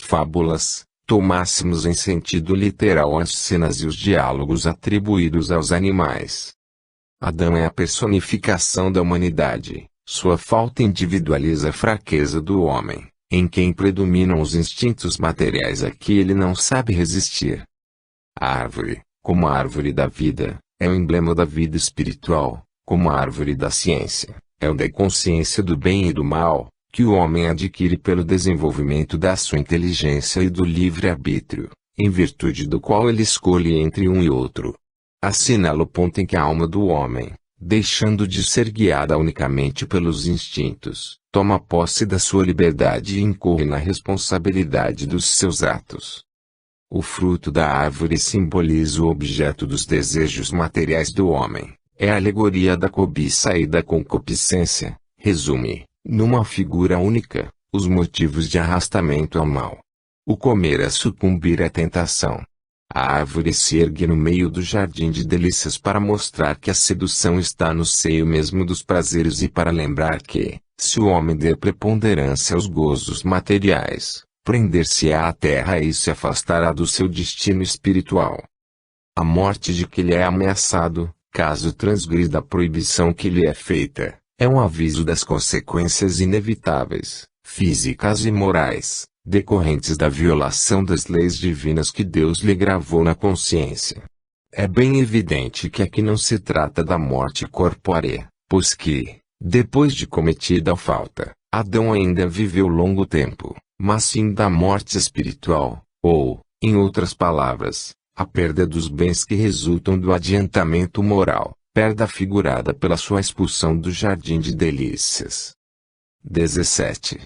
fábulas, tomássemos em sentido literal as cenas e os diálogos atribuídos aos animais. Adão é a personificação da humanidade, sua falta individualiza a fraqueza do homem, em quem predominam os instintos materiais a que ele não sabe resistir. A árvore, como a árvore da vida, é o emblema da vida espiritual, como a árvore da ciência, é o da consciência do bem e do mal, que o homem adquire pelo desenvolvimento da sua inteligência e do livre-arbítrio, em virtude do qual ele escolhe entre um e outro. Assinala o ponto em que a alma do homem, deixando de ser guiada unicamente pelos instintos, toma posse da sua liberdade e incorre na responsabilidade dos seus atos. O fruto da árvore simboliza o objeto dos desejos materiais do homem, é a alegoria da cobiça e da concupiscência, resume, numa figura única, os motivos de arrastamento ao mal. O comer é sucumbir à tentação. A árvore se ergue no meio do jardim de delícias para mostrar que a sedução está no seio mesmo dos prazeres e para lembrar que, se o homem der preponderância aos gozos materiais, prender-se-á à terra e se afastará do seu destino espiritual. A morte de que lhe é ameaçado, caso transgrida a proibição que lhe é feita, é um aviso das consequências inevitáveis, físicas e morais, decorrentes da violação das leis divinas que Deus lhe gravou na consciência. É bem evidente que aqui não se trata da morte corpórea, pois que, depois de cometida a falta, Adão ainda viveu longo tempo, mas sim da morte espiritual, ou, em outras palavras, a perda dos bens que resultam do adiantamento moral, perda figurada pela sua expulsão do jardim de delícias. 17.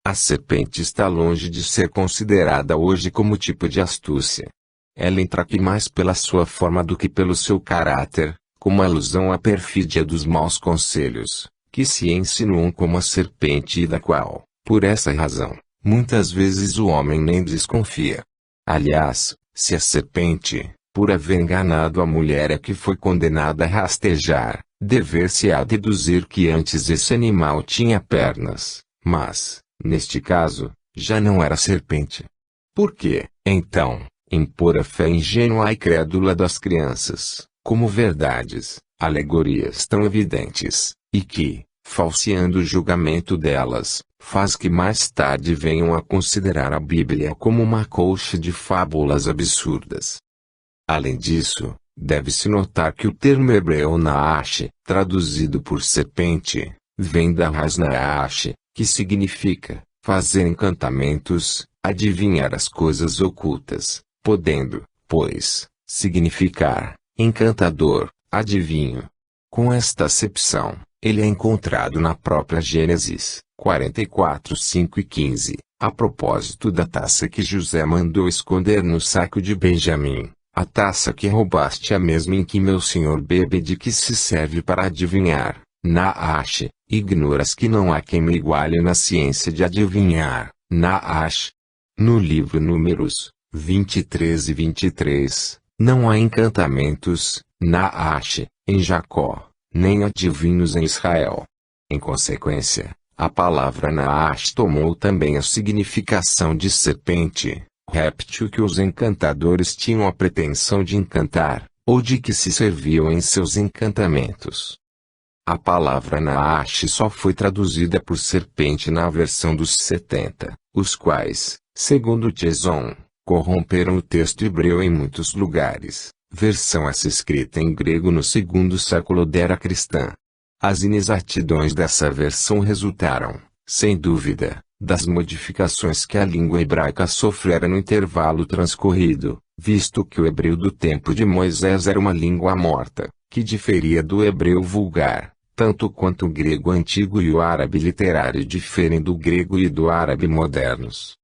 A serpente está longe de ser considerada hoje como tipo de astúcia. Ela entra aqui mais pela sua forma do que pelo seu caráter, como alusão à perfídia dos maus conselhos, que se insinuam como a serpente e da qual, por essa razão, muitas vezes o homem nem desconfia. Aliás, se a serpente, por haver enganado a mulher a que foi condenada a rastejar, dever-se-á deduzir que antes esse animal tinha pernas, mas, neste caso, já não era serpente. Por que, então, impor a fé ingênua e crédula das crianças, como verdades, alegorias tão evidentes, e que, falseando o julgamento delas, faz que mais tarde venham a considerar a Bíblia como uma colcha de fábulas absurdas? Além disso, deve-se notar que o termo hebreu naash, traduzido por serpente, vem da raiz naash, que significa fazer encantamentos, adivinhar as coisas ocultas, podendo, pois, significar encantador, adivinho. Com esta acepção, ele é encontrado na própria Gênesis 44, 5 e 15, a propósito da taça que José mandou esconder no saco de Benjamim, a taça que roubaste a mesma em que meu senhor bebe, de que se serve para adivinhar. Naash, ignoras que não há quem me iguale na ciência de adivinhar. Naash. No livro Números 23 e 23, não há encantamentos, Naash, em Jacó, nem adivinhos em Israel. Em consequência, a palavra Naash tomou também a significação de serpente, réptil que os encantadores tinham a pretensão de encantar, ou de que se serviam em seus encantamentos. A palavra Naash só foi traduzida por serpente na versão dos 70, os quais, segundo Tcheson, corromperam o texto hebreu em muitos lugares, versão essa escrita em grego no segundo século da era cristã. As inexatidões dessa versão resultaram, sem dúvida, das modificações que a língua hebraica sofrera no intervalo transcorrido, visto que o hebreu do tempo de Moisés era uma língua morta, que diferia do hebreu vulgar, tanto quanto o grego antigo e o árabe literário diferem do grego e do árabe modernos.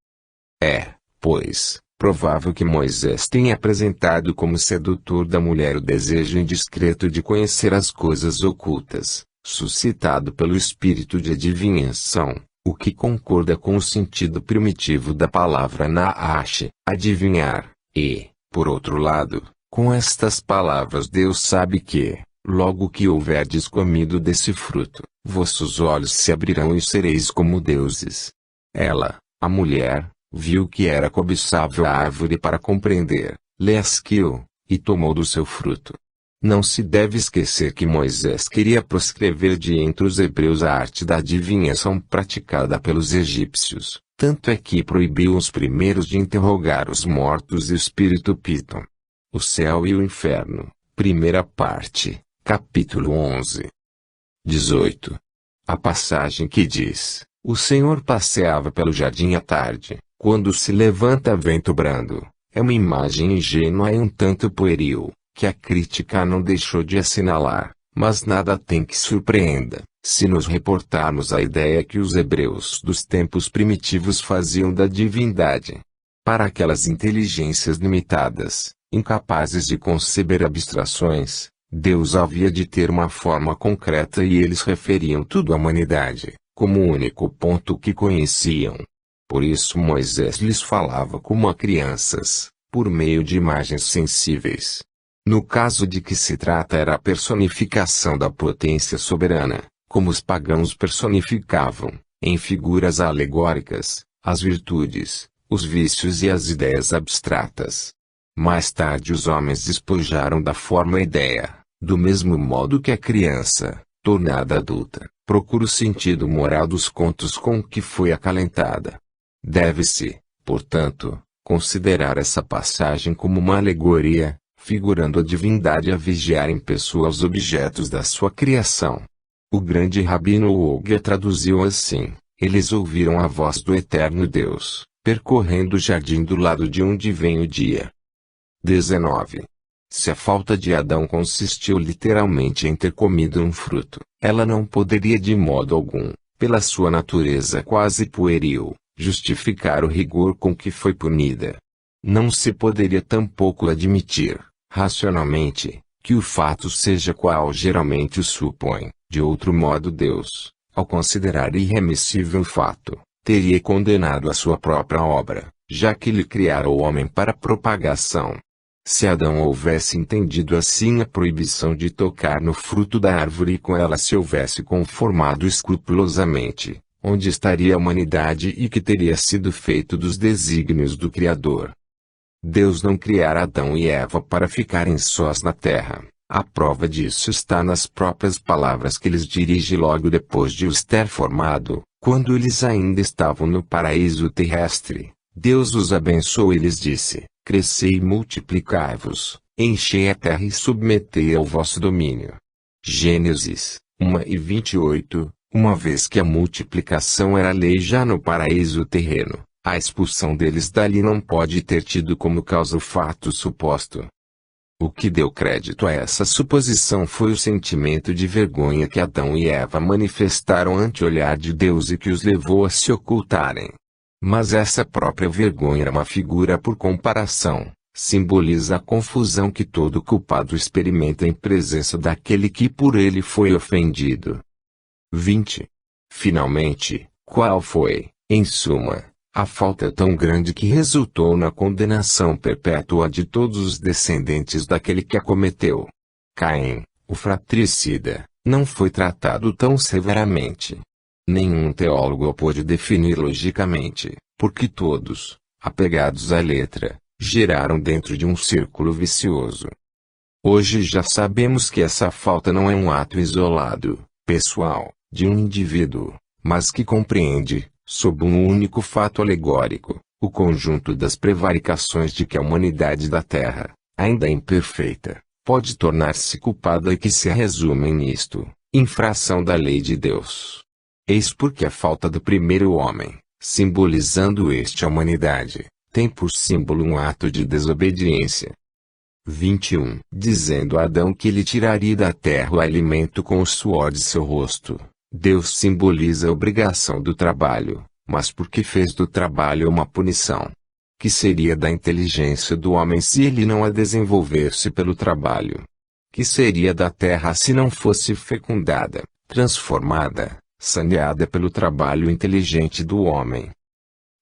É, pois, provável que Moisés tenha apresentado como sedutor da mulher o desejo indiscreto de conhecer as coisas ocultas, suscitado pelo espírito de adivinhação, o que concorda com o sentido primitivo da palavra Naash, adivinhar, e, por outro lado, com estas palavras Deus sabe que, logo que houverdes comido desse fruto, vossos olhos se abrirão e sereis como deuses. Ela, a mulher, viu que era cobiçável a árvore para compreender, lhe asquiu, e tomou do seu fruto. Não se deve esquecer que Moisés queria proscrever de entre os hebreus a arte da adivinhação praticada pelos egípcios, tanto é que proibiu os primeiros de interrogar os mortos e o espírito Piton. O céu e o inferno, primeira parte, capítulo 11. 18. A passagem que diz: o Senhor passeava pelo jardim à tarde, quando se levanta vento brando, é uma imagem ingênua e um tanto pueril, que a crítica não deixou de assinalar, mas nada tem que surpreenda, se nos reportarmos a ideia que os hebreus dos tempos primitivos faziam da divindade. Para aquelas inteligências limitadas, incapazes de conceber abstrações, Deus havia de ter uma forma concreta e eles referiam tudo à humanidade, como o único ponto que conheciam. Por isso Moisés lhes falava como a crianças, por meio de imagens sensíveis. No caso de que se trata era a personificação da potência soberana, como os pagãos personificavam, em figuras alegóricas, as virtudes, os vícios e as ideias abstratas. Mais tarde os homens despojaram da forma a ideia, do mesmo modo que a criança, tornada adulta, procura o sentido moral dos contos com que foi acalentada. Deve-se, portanto, considerar essa passagem como uma alegoria, figurando a divindade a vigiar em pessoa os objetos da sua criação. O grande rabino Ogya traduziu assim: eles ouviram a voz do eterno Deus, percorrendo o jardim do lado de onde vem o dia. 19. Se a falta de Adão consistiu literalmente em ter comido um fruto, ela não poderia de modo algum, pela sua natureza quase pueril, justificar o rigor com que foi punida. Não se poderia tampouco admitir, racionalmente, que o fato seja qual geralmente o supõe. De outro modo Deus, ao considerar irremissível o fato, teria condenado a sua própria obra, já que lhe criara o homem para propagação. Se Adão houvesse entendido assim a proibição de tocar no fruto da árvore e com ela se houvesse conformado escrupulosamente, onde estaria a humanidade e que teria sido feito dos desígnios do Criador? Deus não criara Adão e Eva para ficarem sós na terra. A prova disso está nas próprias palavras que lhes dirige logo depois de os ter formado, quando eles ainda estavam no paraíso terrestre. Deus os abençoou e lhes disse: crescei e multiplicai-vos, enchei a terra e submetei ao vosso domínio. Gênesis 1:28. Uma vez que a multiplicação era lei já no paraíso terreno, a expulsão deles dali não pode ter tido como causa o fato suposto. O que deu crédito a essa suposição foi o sentimento de vergonha que Adão e Eva manifestaram ante o olhar de Deus e que os levou a se ocultarem. Mas essa própria vergonha era uma figura por comparação, simboliza a confusão que todo culpado experimenta em presença daquele que por ele foi ofendido. 20. Finalmente, qual foi, em suma, a falta tão grande que resultou na condenação perpétua de todos os descendentes daquele que a cometeu? Caim, o fratricida, não foi tratado tão severamente. Nenhum teólogo o pôde definir logicamente, porque todos, apegados à letra, giraram dentro de um círculo vicioso. Hoje já sabemos que essa falta não é um ato isolado, pessoal, de um indivíduo, mas que compreende, sob um único fato alegórico, o conjunto das prevaricações de que a humanidade da Terra, ainda imperfeita, pode tornar-se culpada e que se resumem nisto: infração da lei de Deus. Eis porque a falta do primeiro homem, simbolizando a humanidade, tem por símbolo um ato de desobediência. 21. Dizendo a Adão que lhe tiraria da terra o alimento com o suor de seu rosto, Deus simboliza a obrigação do trabalho, mas porque fez do trabalho uma punição. Que seria da inteligência do homem se ele não a desenvolvesse pelo trabalho? Que seria da terra se não fosse fecundada, transformada, saneada pelo trabalho inteligente do homem?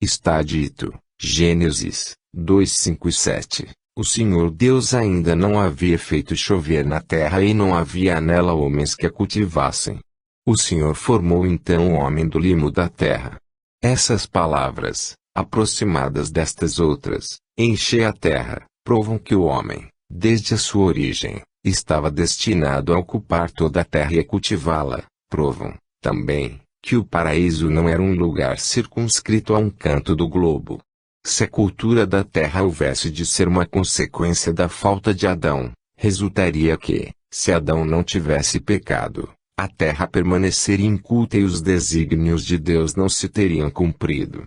Está dito, Gênesis 2, 5 e 7. O Senhor Deus ainda não havia feito chover na terra e não havia nela homens que a cultivassem. O Senhor formou então o homem do limo da terra. Essas palavras, aproximadas destas outras, enchem a terra, provam que o homem, desde a sua origem, estava destinado a ocupar toda a terra e a cultivá-la, provam, também, que o paraíso não era um lugar circunscrito a um canto do globo. Se a cultura da terra houvesse de ser uma consequência da falta de Adão, resultaria que, se Adão não tivesse pecado, a terra permaneceria inculta e os desígnios de Deus não se teriam cumprido.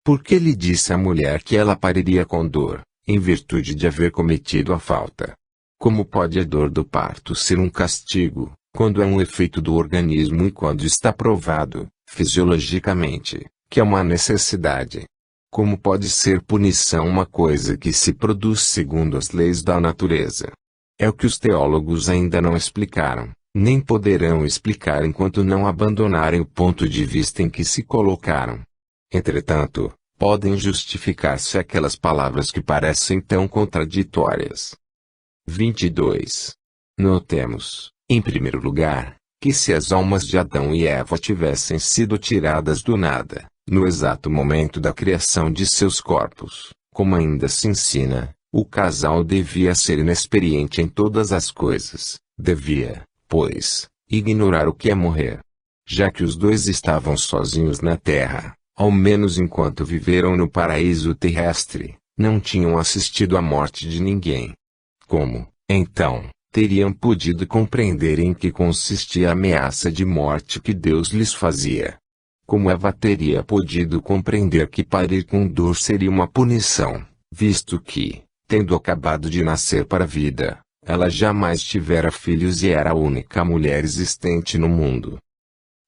Porque lhe disse à mulher que ela pariria com dor, em virtude de haver cometido a falta. Como pode a dor do parto ser um castigo, quando é um efeito do organismo e quando está provado, fisiologicamente, que é uma necessidade? Como pode ser punição uma coisa que se produz segundo as leis da natureza? É o que os teólogos ainda não explicaram, nem poderão explicar enquanto não abandonarem o ponto de vista em que se colocaram. Entretanto, podem justificar-se aquelas palavras que parecem tão contraditórias. 22. Notemos, em primeiro lugar, que se as almas de Adão e Eva tivessem sido tiradas do nada, no exato momento da criação de seus corpos, como ainda se ensina, o casal devia ser inexperiente em todas as coisas, devia, pois, ignorar o que é morrer. Já que os dois estavam sozinhos na terra, ao menos enquanto viveram no paraíso terrestre, não tinham assistido à morte de ninguém. Como, então, teriam podido compreender em que consistia a ameaça de morte que Deus lhes fazia? Como Eva teria podido compreender que parir com dor seria uma punição, visto que, tendo acabado de nascer para a vida, ela jamais tivera filhos e era a única mulher existente no mundo?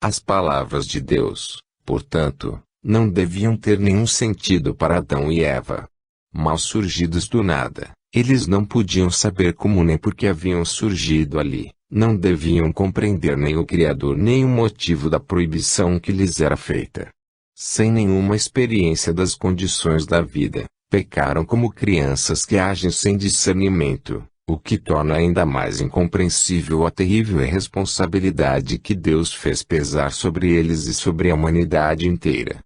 As palavras de Deus, portanto, não deviam ter nenhum sentido para Adão e Eva. Mal surgidos do nada, eles não podiam saber como nem por que haviam surgido ali, não deviam compreender nem o Criador nem o motivo da proibição que lhes era feita. Sem nenhuma experiência das condições da vida, pecaram como crianças que agem sem discernimento, o que torna ainda mais incompreensível a terrível irresponsabilidade que Deus fez pesar sobre eles e sobre a humanidade inteira.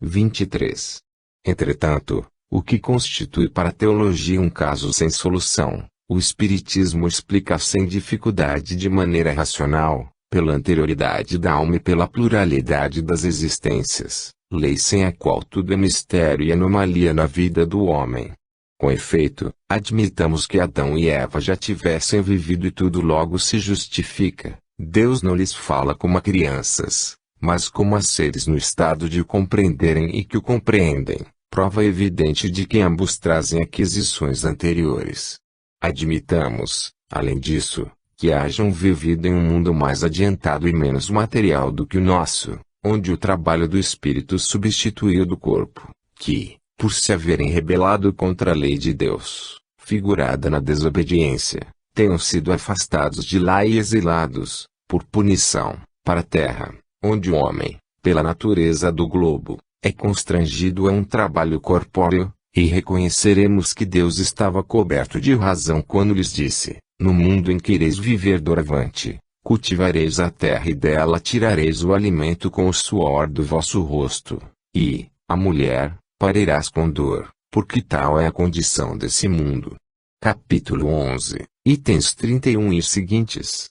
23. Entretanto, o que constitui para a teologia um caso sem solução, o Espiritismo explica sem dificuldade de maneira racional, pela anterioridade da alma e pela pluralidade das existências, lei sem a qual tudo é mistério e anomalia na vida do homem. Com efeito, admitamos que Adão e Eva já tivessem vivido e tudo logo se justifica. Deus não lhes fala como a crianças, mas como a seres no estado de compreenderem e que o compreendem, prova evidente de que ambos trazem aquisições anteriores. Admitamos, além disso, que hajam vivido em um mundo mais adiantado e menos material do que o nosso, onde o trabalho do espírito substituiu do corpo, que, por se haverem rebelado contra a lei de Deus, figurada na desobediência, tenham sido afastados de lá e exilados, por punição, para a terra, onde o homem, pela natureza do globo, é constrangido a um trabalho corpóreo, e reconheceremos que Deus estava coberto de razão quando lhes disse: no mundo em que ireis viver doravante, cultivareis a terra e dela tirareis o alimento com o suor do vosso rosto, e, a mulher, parirás com dor, porque tal é a condição desse mundo. Capítulo 11, itens 31 e seguintes.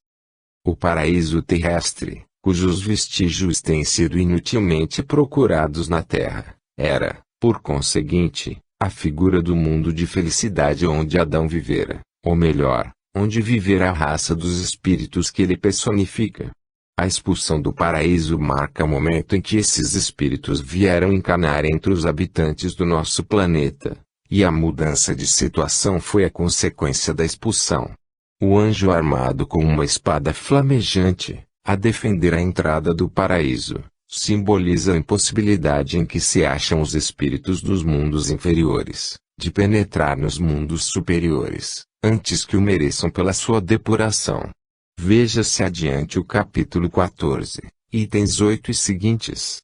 O paraíso terrestre, cujos vestígios têm sido inutilmente procurados na terra, era, por conseguinte, a figura do mundo de felicidade onde Adão vivera, ou melhor, onde vivera a raça dos espíritos que ele personifica. A expulsão do paraíso marca o momento em que esses espíritos vieram encarnar entre os habitantes do nosso planeta, e a mudança de situação foi a consequência da expulsão. O anjo armado com uma espada flamejante, a defender a entrada do paraíso, simboliza a impossibilidade em que se acham os espíritos dos mundos inferiores, de penetrar nos mundos superiores, antes que o mereçam pela sua depuração. Veja-se adiante o capítulo 14, itens 8 e seguintes.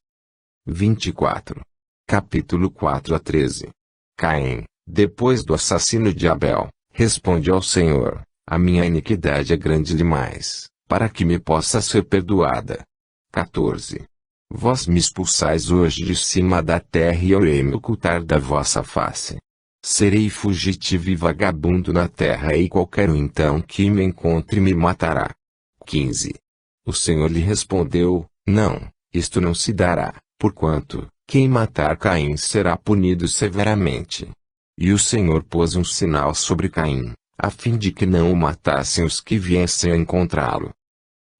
24. Capítulo 4 a 13. Caim, depois do assassínio de Abel, responde ao Senhor: a minha iniquidade é grande demais, para que me possa ser perdoada. 14. Vós me expulsais hoje de cima da terra e eu irei me ocultar da vossa face. Serei fugitivo e vagabundo na terra e qualquer um então que me encontre me matará. 15. O Senhor lhe respondeu, não, isto não se dará, porquanto, quem matar Caim será punido severamente. E o Senhor pôs um sinal sobre Caim, a fim de que não o matassem os que viessem a encontrá-lo.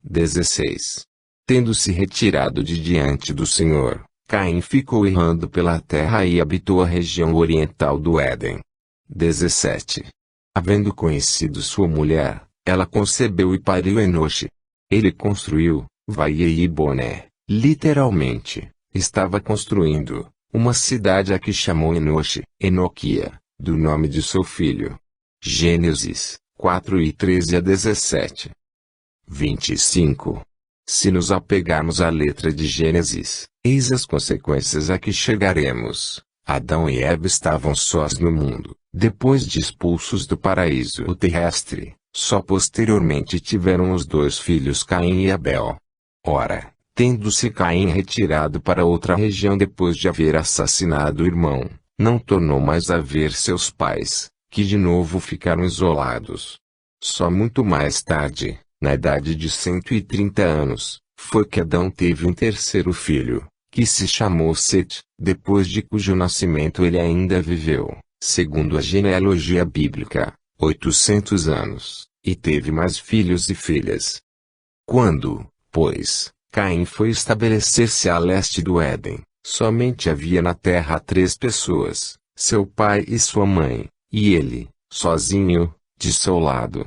16. Tendo-se retirado de diante do Senhor, Caim ficou errando pela terra e habitou a região oriental do Éden. 17. Havendo conhecido sua mulher, ela concebeu e pariu Enoxe. Ele construiu, Vai-e-Boné, literalmente, estava construindo, uma cidade a que chamou Enoxe, Enoquia, do nome de seu filho. Gênesis 4:13-17. 25. Se nos apegarmos à letra de Gênesis, eis as consequências a que chegaremos. Adão e Eva estavam sós no mundo, depois de expulsos do paraíso terrestre, só posteriormente tiveram os dois filhos Caim e Abel. Ora, tendo-se Caim retirado para outra região depois de haver assassinado o irmão, não tornou mais a ver seus pais, que de novo ficaram isolados. Só muito mais tarde, na idade de 130 anos, foi que Adão teve um terceiro filho, que se chamou Sete, depois de cujo nascimento ele ainda viveu, segundo a genealogia bíblica, 800 anos, e teve mais filhos e filhas. Quando, pois, Caim foi estabelecer-se a leste do Éden, somente havia na terra 3 pessoas, seu pai e sua mãe, e ele, sozinho, de seu lado.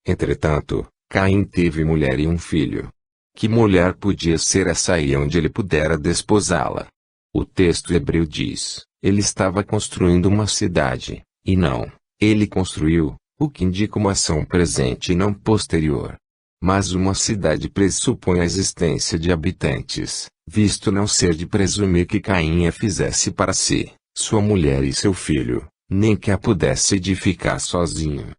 Entretanto, Caim teve mulher e um filho. Que mulher podia ser essa aí onde ele pudera desposá-la? O texto hebreu diz, ele estava construindo uma cidade, e não, ele construiu, o que indica uma ação presente e não posterior. Mas uma cidade pressupõe a existência de habitantes, visto não ser de presumir que Caim a fizesse para si, sua mulher e seu filho, nem que a pudesse edificar sozinho.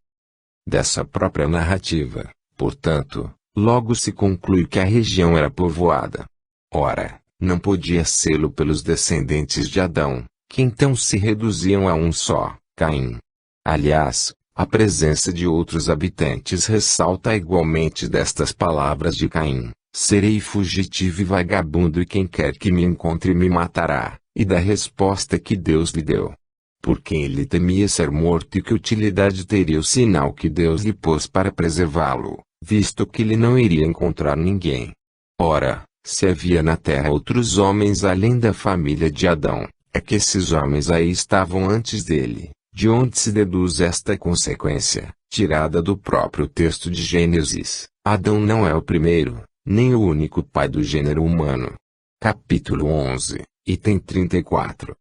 Dessa própria narrativa, portanto, logo se conclui que a região era povoada. Ora, não podia sê-lo pelos descendentes de Adão, que então se reduziam a um só, Caim. Aliás, a presença de outros habitantes ressalta igualmente destas palavras de Caim, serei fugitivo e vagabundo e quem quer que me encontre me matará, e da resposta que Deus lhe deu. Por quem ele temia ser morto e que utilidade teria o sinal que Deus lhe pôs para preservá-lo, visto que ele não iria encontrar ninguém. Ora, se havia na terra outros homens além da família de Adão, é que esses homens aí estavam antes dele, de onde se deduz esta consequência, tirada do próprio texto de Gênesis. Adão não é o primeiro, nem o único pai do gênero humano. Capítulo 11, item 34.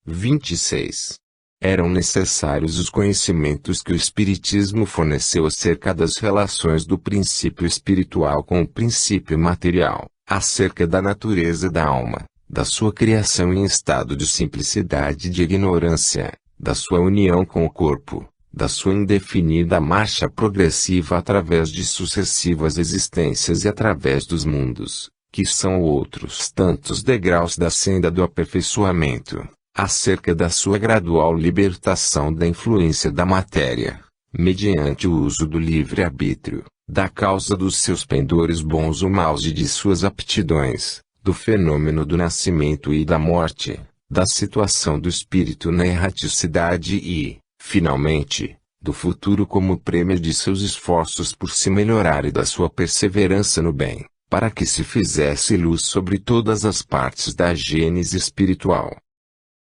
26. Eram necessários os conhecimentos que o Espiritismo forneceu acerca das relações do princípio espiritual com o princípio material, acerca da natureza da alma, da sua criação em estado de simplicidade e de ignorância, da sua união com o corpo, da sua indefinida marcha progressiva através de sucessivas existências e através dos mundos, que são outros tantos degraus da senda do aperfeiçoamento, acerca da sua gradual libertação da influência da matéria, mediante o uso do livre-arbítrio, da causa dos seus pendores bons ou maus e de suas aptidões, do fenômeno do nascimento e da morte, da situação do espírito na erraticidade e, finalmente, do futuro como prêmio de seus esforços por se melhorar e da sua perseverança no bem, para que se fizesse luz sobre todas as partes da gênese espiritual.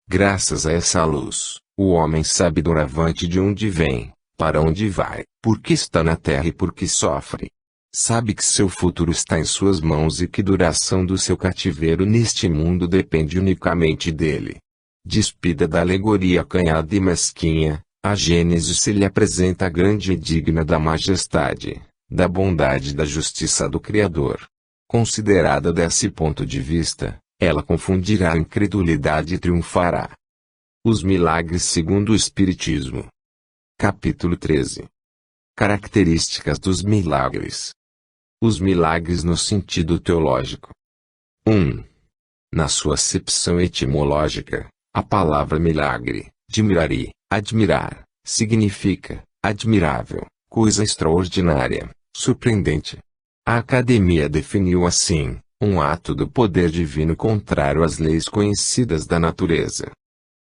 Graças a essa luz, o homem sabe doravante de onde vem, para onde vai, por que está na terra e por que sofre. Sabe que seu futuro está em suas mãos e que duração do seu cativeiro neste mundo depende unicamente dele. Despida da alegoria acanhada e mesquinha, a Gênese se lhe apresenta grande e digna da majestade, da bondade e da justiça do Criador. Considerada desse ponto de vista, ela confundirá a incredulidade e triunfará. Os milagres segundo o Espiritismo. Capítulo 13. Características dos milagres. Os milagres no sentido teológico. 1. Na sua acepção etimológica, a palavra milagre, admirari, admirar, significa admirável, coisa extraordinária, surpreendente. A Academia definiu assim, um ato do poder divino contrário às leis conhecidas da natureza.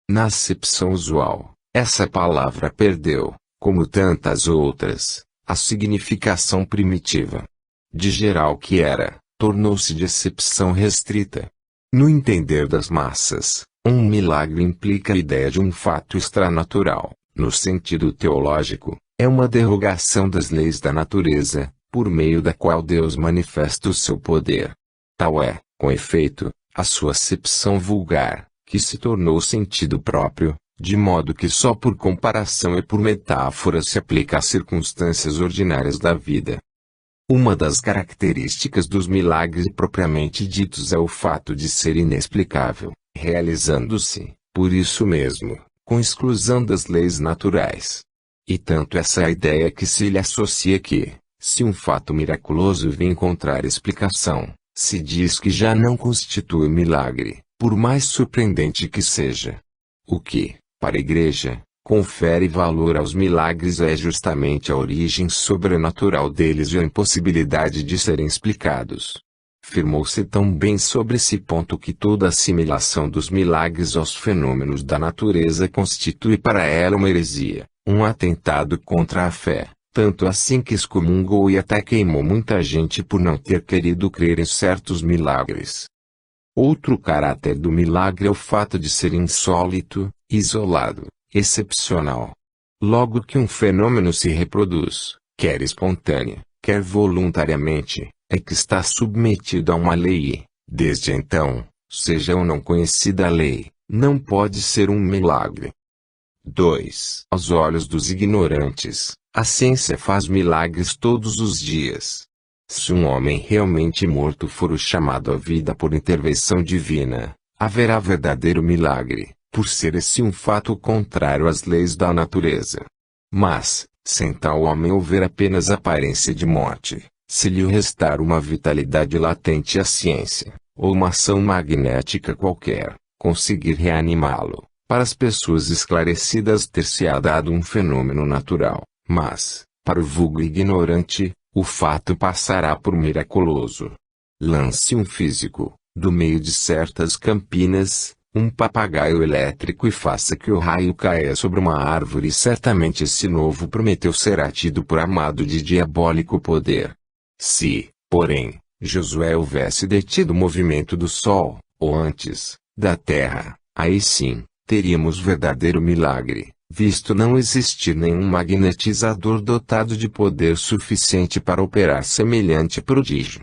Na acepção usual, essa palavra perdeu, como tantas outras, a significação primitiva. De geral que era, tornou-se de acepção restrita. No entender das massas, um milagre implica a ideia de um fato extranatural. No sentido teológico, é uma derrogação das leis da natureza, por meio da qual Deus manifesta o seu poder. Tal é, com efeito, a sua acepção vulgar, que se tornou sentido próprio, de modo que só por comparação e por metáfora se aplica às circunstâncias ordinárias da vida. Uma das características dos milagres propriamente ditos é o fato de ser inexplicável, realizando-se, por isso mesmo, com exclusão das leis naturais. E tanto essa é a ideia que se lhe associa que, se um fato miraculoso vem encontrar explicação, se diz que já não constitui milagre, por mais surpreendente que seja. O que, para a Igreja, confere valor aos milagres é justamente a origem sobrenatural deles e a impossibilidade de serem explicados. Firmou-se tão bem sobre esse ponto que toda assimilação dos milagres aos fenômenos da natureza constitui para ela uma heresia, um atentado contra a fé, tanto assim que excomungou e até queimou muita gente por não ter querido crer em certos milagres. Outro caráter do milagre é o fato de ser insólito, isolado, excepcional. Logo que um fenômeno se reproduz, quer espontânea, quer voluntariamente, é que está submetido a uma lei e, desde então, seja ou não conhecida a lei, não pode ser um milagre. 2. Aos olhos dos ignorantes, a ciência faz milagres todos os dias. Se um homem realmente morto for o chamado à vida por intervenção divina, haverá verdadeiro milagre, por ser esse um fato contrário às leis da natureza. Mas, sem tal homem houver apenas aparência de morte, se lhe restar uma vitalidade latente à ciência, ou uma ação magnética qualquer, conseguir reanimá-lo, para as pessoas esclarecidas ter-se-á dado um fenômeno natural, mas, para o vulgo ignorante, o fato passará por miraculoso. Lance um físico, do meio de certas campinas, um papagaio elétrico e faça que o raio caia sobre uma árvore e certamente esse novo Prometeu será tido por amado de diabólico poder. Se, porém, Josué houvesse detido o movimento do sol, ou antes, da terra, aí sim, teríamos verdadeiro milagre, visto não existir nenhum magnetizador dotado de poder suficiente para operar semelhante prodígio.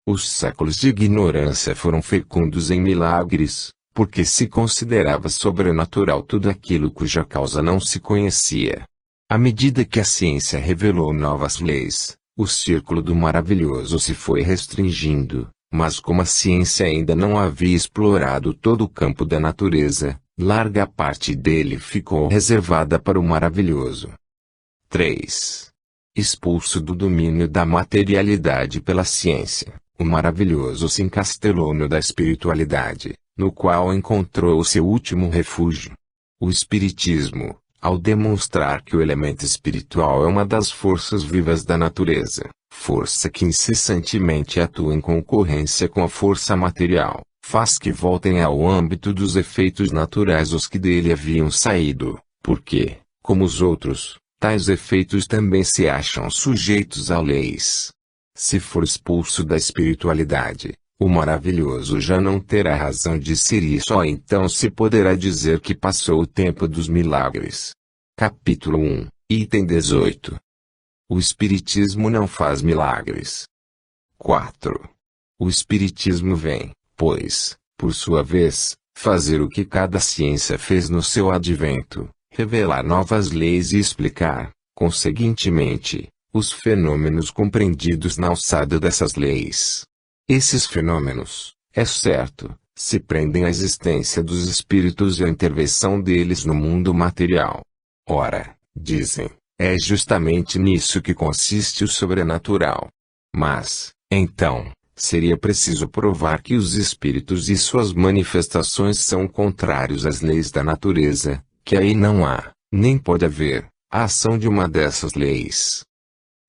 Os séculos de ignorância foram fecundos em milagres, porque se considerava sobrenatural tudo aquilo cuja causa não se conhecia. À medida que a ciência revelou novas leis, o círculo do maravilhoso se foi restringindo, mas como a ciência ainda não havia explorado todo o campo da natureza, larga parte dele ficou reservada para o maravilhoso. 3. Expulso do domínio da materialidade pela ciência, o maravilhoso se encastelou no da espiritualidade, no qual encontrou o seu último refúgio. O Espiritismo, ao demonstrar que o elemento espiritual é uma das forças vivas da natureza, força que incessantemente atua em concorrência com a força material, faz que voltem ao âmbito dos efeitos naturais os que dele haviam saído, porque, como os outros, tais efeitos também se acham sujeitos a leis. Se for expulso da espiritualidade, o maravilhoso já não terá razão de ser e só então se poderá dizer que passou o tempo dos milagres. Capítulo 1, item 18. O Espiritismo não faz milagres. 4. O Espiritismo vem, pois, por sua vez, fazer o que cada ciência fez no seu advento, revelar novas leis e explicar, conseguintemente, os fenômenos compreendidos na alçada dessas leis. Esses fenômenos, é certo, se prendem à existência dos espíritos e à intervenção deles no mundo material. Ora, dizem, é justamente nisso que consiste o sobrenatural. Mas, então, seria preciso provar que os espíritos e suas manifestações são contrários às leis da natureza, que aí não há, nem pode haver, a ação de uma dessas leis.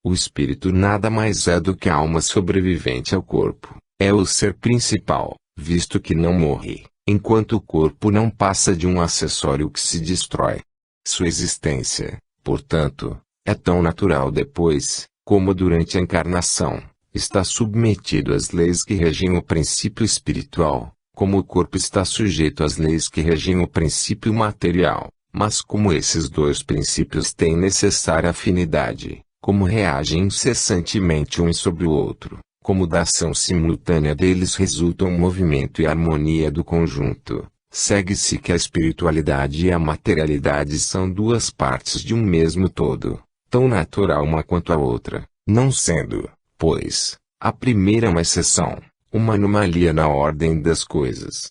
O espírito nada mais é do que a alma sobrevivente ao corpo, é o ser principal, visto que não morre, enquanto o corpo não passa de um acessório que se destrói. Sua existência, portanto, é tão natural depois, como durante a encarnação, está submetido às leis que regem o princípio espiritual, como o corpo está sujeito às leis que regem o princípio material, mas como esses dois princípios têm necessária afinidade, como reagem incessantemente um sobre o outro, como da ação simultânea deles resultam um movimento e harmonia do conjunto, segue-se que a espiritualidade e a materialidade são duas partes de um mesmo todo, tão natural uma quanto a outra, não sendo, pois, a primeira uma exceção, uma anomalia na ordem das coisas.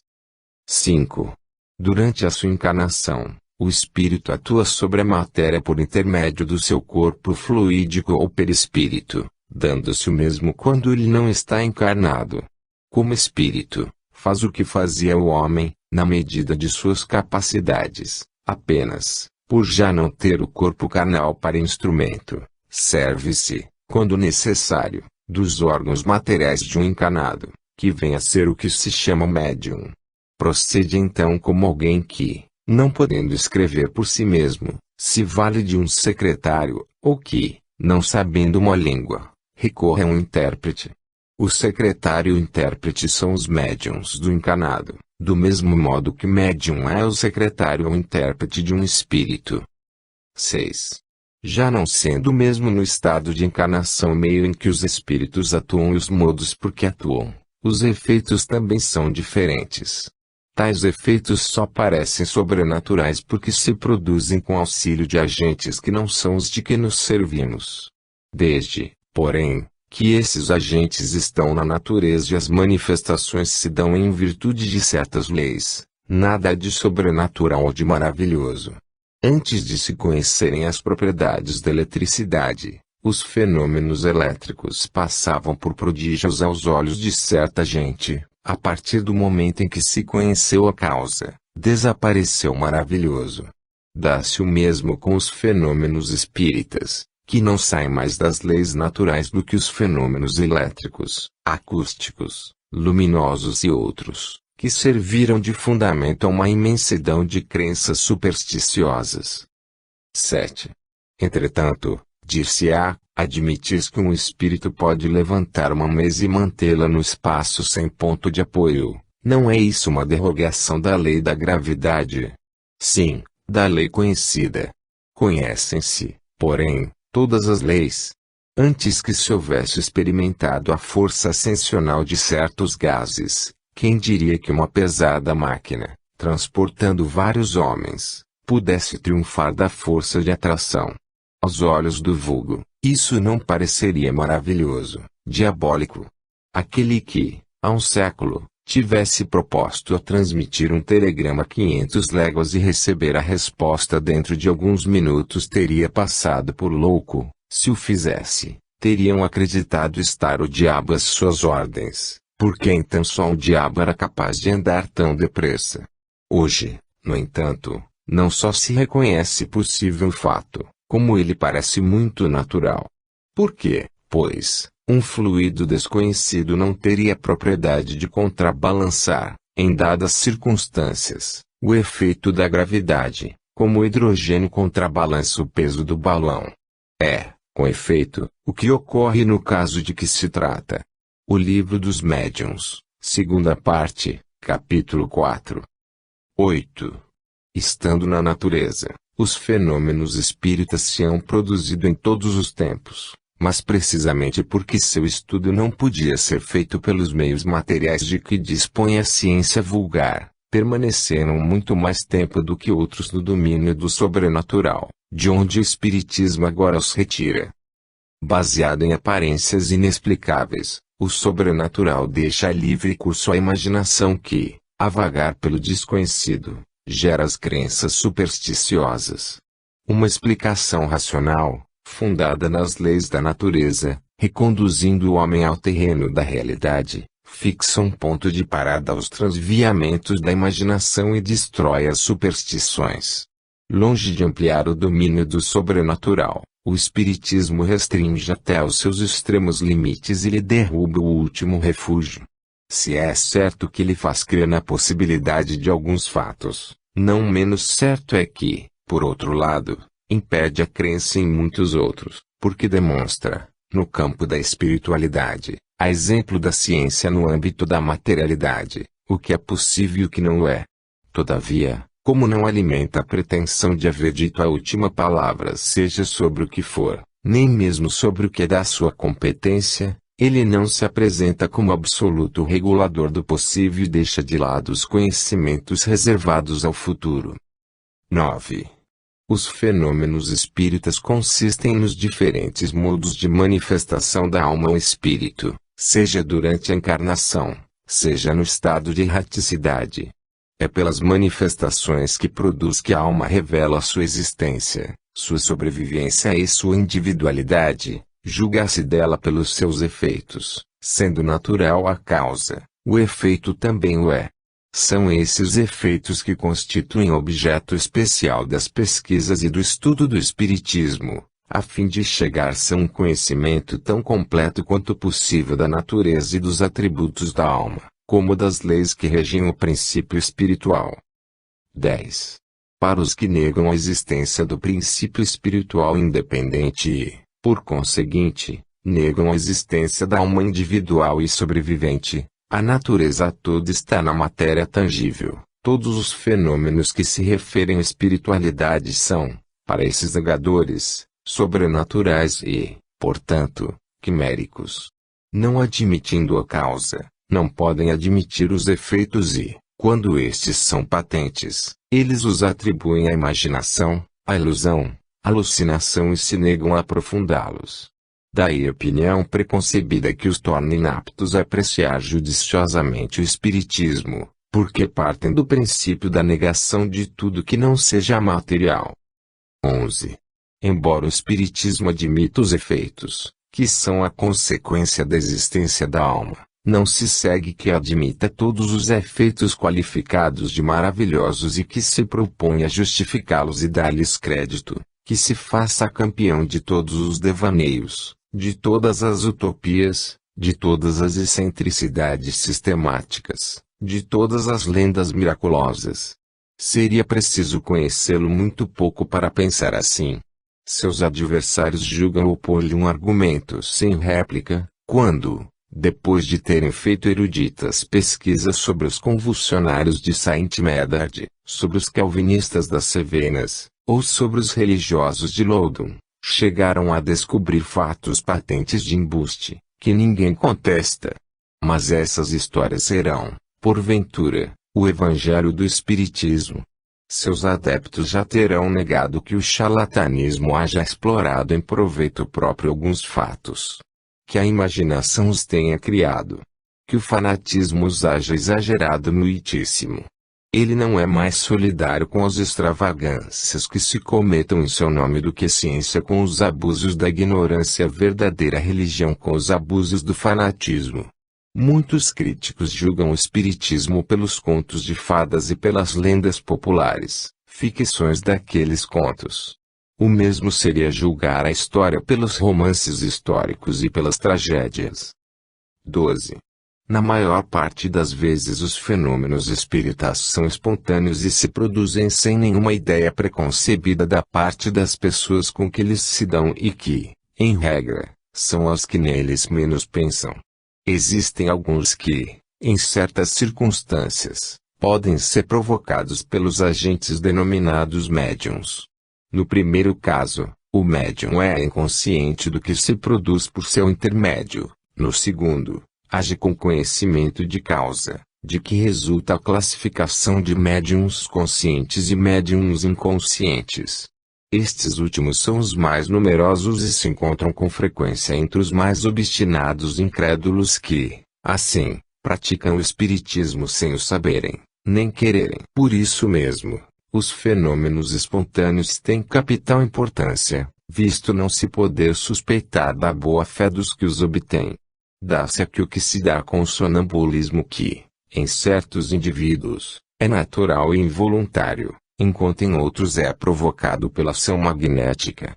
5. Durante a sua encarnação, o espírito atua sobre a matéria por intermédio do seu corpo fluídico ou perispírito, dando-se o mesmo quando ele não está encarnado. Como espírito, faz o que fazia o homem, na medida de suas capacidades, apenas, por já não ter o corpo carnal para instrumento, serve-se, quando necessário, dos órgãos materiais de um encarnado, que vem a ser o que se chama médium. Procede então como alguém que, não podendo escrever por si mesmo, se vale de um secretário, ou que, não sabendo uma língua, recorre a um intérprete. O secretário e o intérprete são os médiuns do encarnado, do mesmo modo que médium é o secretário ou intérprete de um espírito. 6. Já não sendo mesmo no estado de encarnação o meio em que os espíritos atuam e os modos por que atuam, os efeitos também são diferentes. Tais efeitos só parecem sobrenaturais porque se produzem com auxílio de agentes que não são os de que nos servimos. Desde, porém, que esses agentes estão na natureza e as manifestações se dão em virtude de certas leis, nada há de sobrenatural ou de maravilhoso. Antes de se conhecerem as propriedades da eletricidade, os fenômenos elétricos passavam por prodígios aos olhos de certa gente. A partir do momento em que se conheceu a causa, desapareceu o maravilhoso. Dá-se o mesmo com os fenômenos espíritas, que não saem mais das leis naturais do que os fenômenos elétricos, acústicos, luminosos e outros, que serviram de fundamento a uma imensidão de crenças supersticiosas. 7. Entretanto, dir-se-á, admitir-se que um espírito pode levantar uma mesa e mantê-la no espaço sem ponto de apoio, não é isso uma derrogação da lei da gravidade? Sim, da lei conhecida. Conhecem-se, porém, todas as leis. Antes que se houvesse experimentado a força ascensional de certos gases, quem diria que uma pesada máquina, transportando vários homens, pudesse triunfar da força de atração? Aos olhos do vulgo, isso não pareceria maravilhoso, diabólico. Aquele que, há um século, tivesse proposto a transmitir um telegrama a 500 léguas e receber a resposta dentro de alguns minutos teria passado por louco. Se o fizesse, teriam acreditado estar o diabo às suas ordens, porque então só o diabo era capaz de andar tão depressa. Hoje, no entanto, não só se reconhece possível o fato, como ele parece muito natural. Por quê, pois, um fluido desconhecido não teria a propriedade de contrabalançar, em dadas circunstâncias, o efeito da gravidade, como o hidrogênio contrabalança o peso do balão? É, com efeito, o que ocorre no caso de que se trata. O Livro dos Médiuns, segunda parte, capítulo 4. 8. Estando na natureza, os fenômenos espíritas se hão produzido em todos os tempos, mas precisamente porque seu estudo não podia ser feito pelos meios materiais de que dispõe a ciência vulgar, permaneceram muito mais tempo do que outros no domínio do sobrenatural, de onde o espiritismo agora os retira. Baseado em aparências inexplicáveis, o sobrenatural deixa livre curso à imaginação que, a vagar pelo desconhecido, gera as crenças supersticiosas. Uma explicação racional, fundada nas leis da natureza, reconduzindo o homem ao terreno da realidade, fixa um ponto de parada aos transviamentos da imaginação e destrói as superstições. Longe de ampliar o domínio do sobrenatural, o espiritismo restringe até aos seus extremos limites e lhe derruba o último refúgio. Se é certo que lhe faz crer na possibilidade de alguns fatos, não menos certo é que, por outro lado, impede a crença em muitos outros, porque demonstra, no campo da espiritualidade, a exemplo da ciência no âmbito da materialidade, o que é possível e o que não é. Todavia, como não alimenta a pretensão de haver dito a última palavra seja sobre o que for, nem mesmo sobre o que é da sua competência, ele não se apresenta como absoluto regulador do possível e deixa de lado os conhecimentos reservados ao futuro. 9. Os fenômenos espíritas consistem nos diferentes modos de manifestação da alma ou espírito, seja durante a encarnação, seja no estado de erraticidade. É pelas manifestações que produz que a alma revela sua existência, sua sobrevivência e sua individualidade, julga-se dela pelos seus efeitos, sendo natural a causa, o efeito também o é. São esses efeitos que constituem objeto especial das pesquisas e do estudo do espiritismo, a fim de chegar-se a um conhecimento tão completo quanto possível da natureza e dos atributos da alma, como das leis que regem o princípio espiritual. 10. Para os que negam a existência do princípio espiritual independente e, por conseguinte, negam a existência da alma individual e sobrevivente, a natureza toda está na matéria tangível. Todos os fenômenos que se referem à espiritualidade são, para esses negadores, sobrenaturais e, portanto, quiméricos. Não admitindo a causa, não podem admitir os efeitos e, quando estes são patentes, eles os atribuem à imaginação, à ilusão, à alucinação e se negam a aprofundá-los. Daí a opinião preconcebida que os torna inaptos a apreciar judiciosamente o espiritismo, porque partem do princípio da negação de tudo que não seja material. 11. Embora o espiritismo admita os efeitos, que são a consequência da existência da alma, não se segue que admita todos os efeitos qualificados de maravilhosos e que se propõe a justificá-los e dar-lhes crédito, que se faça campeão de todos os devaneios, de todas as utopias, de todas as excentricidades sistemáticas, de todas as lendas miraculosas. Seria preciso conhecê-lo muito pouco para pensar assim. Seus adversários julgam opor-lhe um argumento sem réplica, quando, depois de terem feito eruditas pesquisas sobre os convulsionários de Saint Médard, sobre os calvinistas das Cevenas, ou sobre os religiosos de Loudun, chegaram a descobrir fatos patentes de embuste, que ninguém contesta. Mas essas histórias serão, porventura, o evangelho do espiritismo. Seus adeptos já terão negado que o charlatanismo haja explorado em proveito próprio alguns fatos, que a imaginação os tenha criado, que o fanatismo os haja exagerado muitíssimo. Ele não é mais solidário com as extravagâncias que se cometam em seu nome do que ciência com os abusos da ignorância, verdadeira religião com os abusos do fanatismo. Muitos críticos julgam o espiritismo pelos contos de fadas e pelas lendas populares, ficções daqueles contos. O mesmo seria julgar a história pelos romances históricos e pelas tragédias. 12. Na maior parte das vezes os fenômenos espíritas são espontâneos e se produzem sem nenhuma ideia preconcebida da parte das pessoas com que eles se dão e que, em regra, são as que neles menos pensam. Existem alguns que, em certas circunstâncias, podem ser provocados pelos agentes denominados médiuns. No primeiro caso, o médium é inconsciente do que se produz por seu intermédio. No segundo, age com conhecimento de causa, de que resulta a classificação de médiuns conscientes e médiuns inconscientes. Estes últimos são os mais numerosos e se encontram com frequência entre os mais obstinados incrédulos que, assim, praticam o espiritismo sem o saberem, nem quererem. Por isso mesmo, os fenômenos espontâneos têm capital importância, visto não se poder suspeitar da boa-fé dos que os obtêm. Dá-se aqui o que se dá com o sonambulismo que, em certos indivíduos, é natural e involuntário, enquanto em outros é provocado pela ação magnética.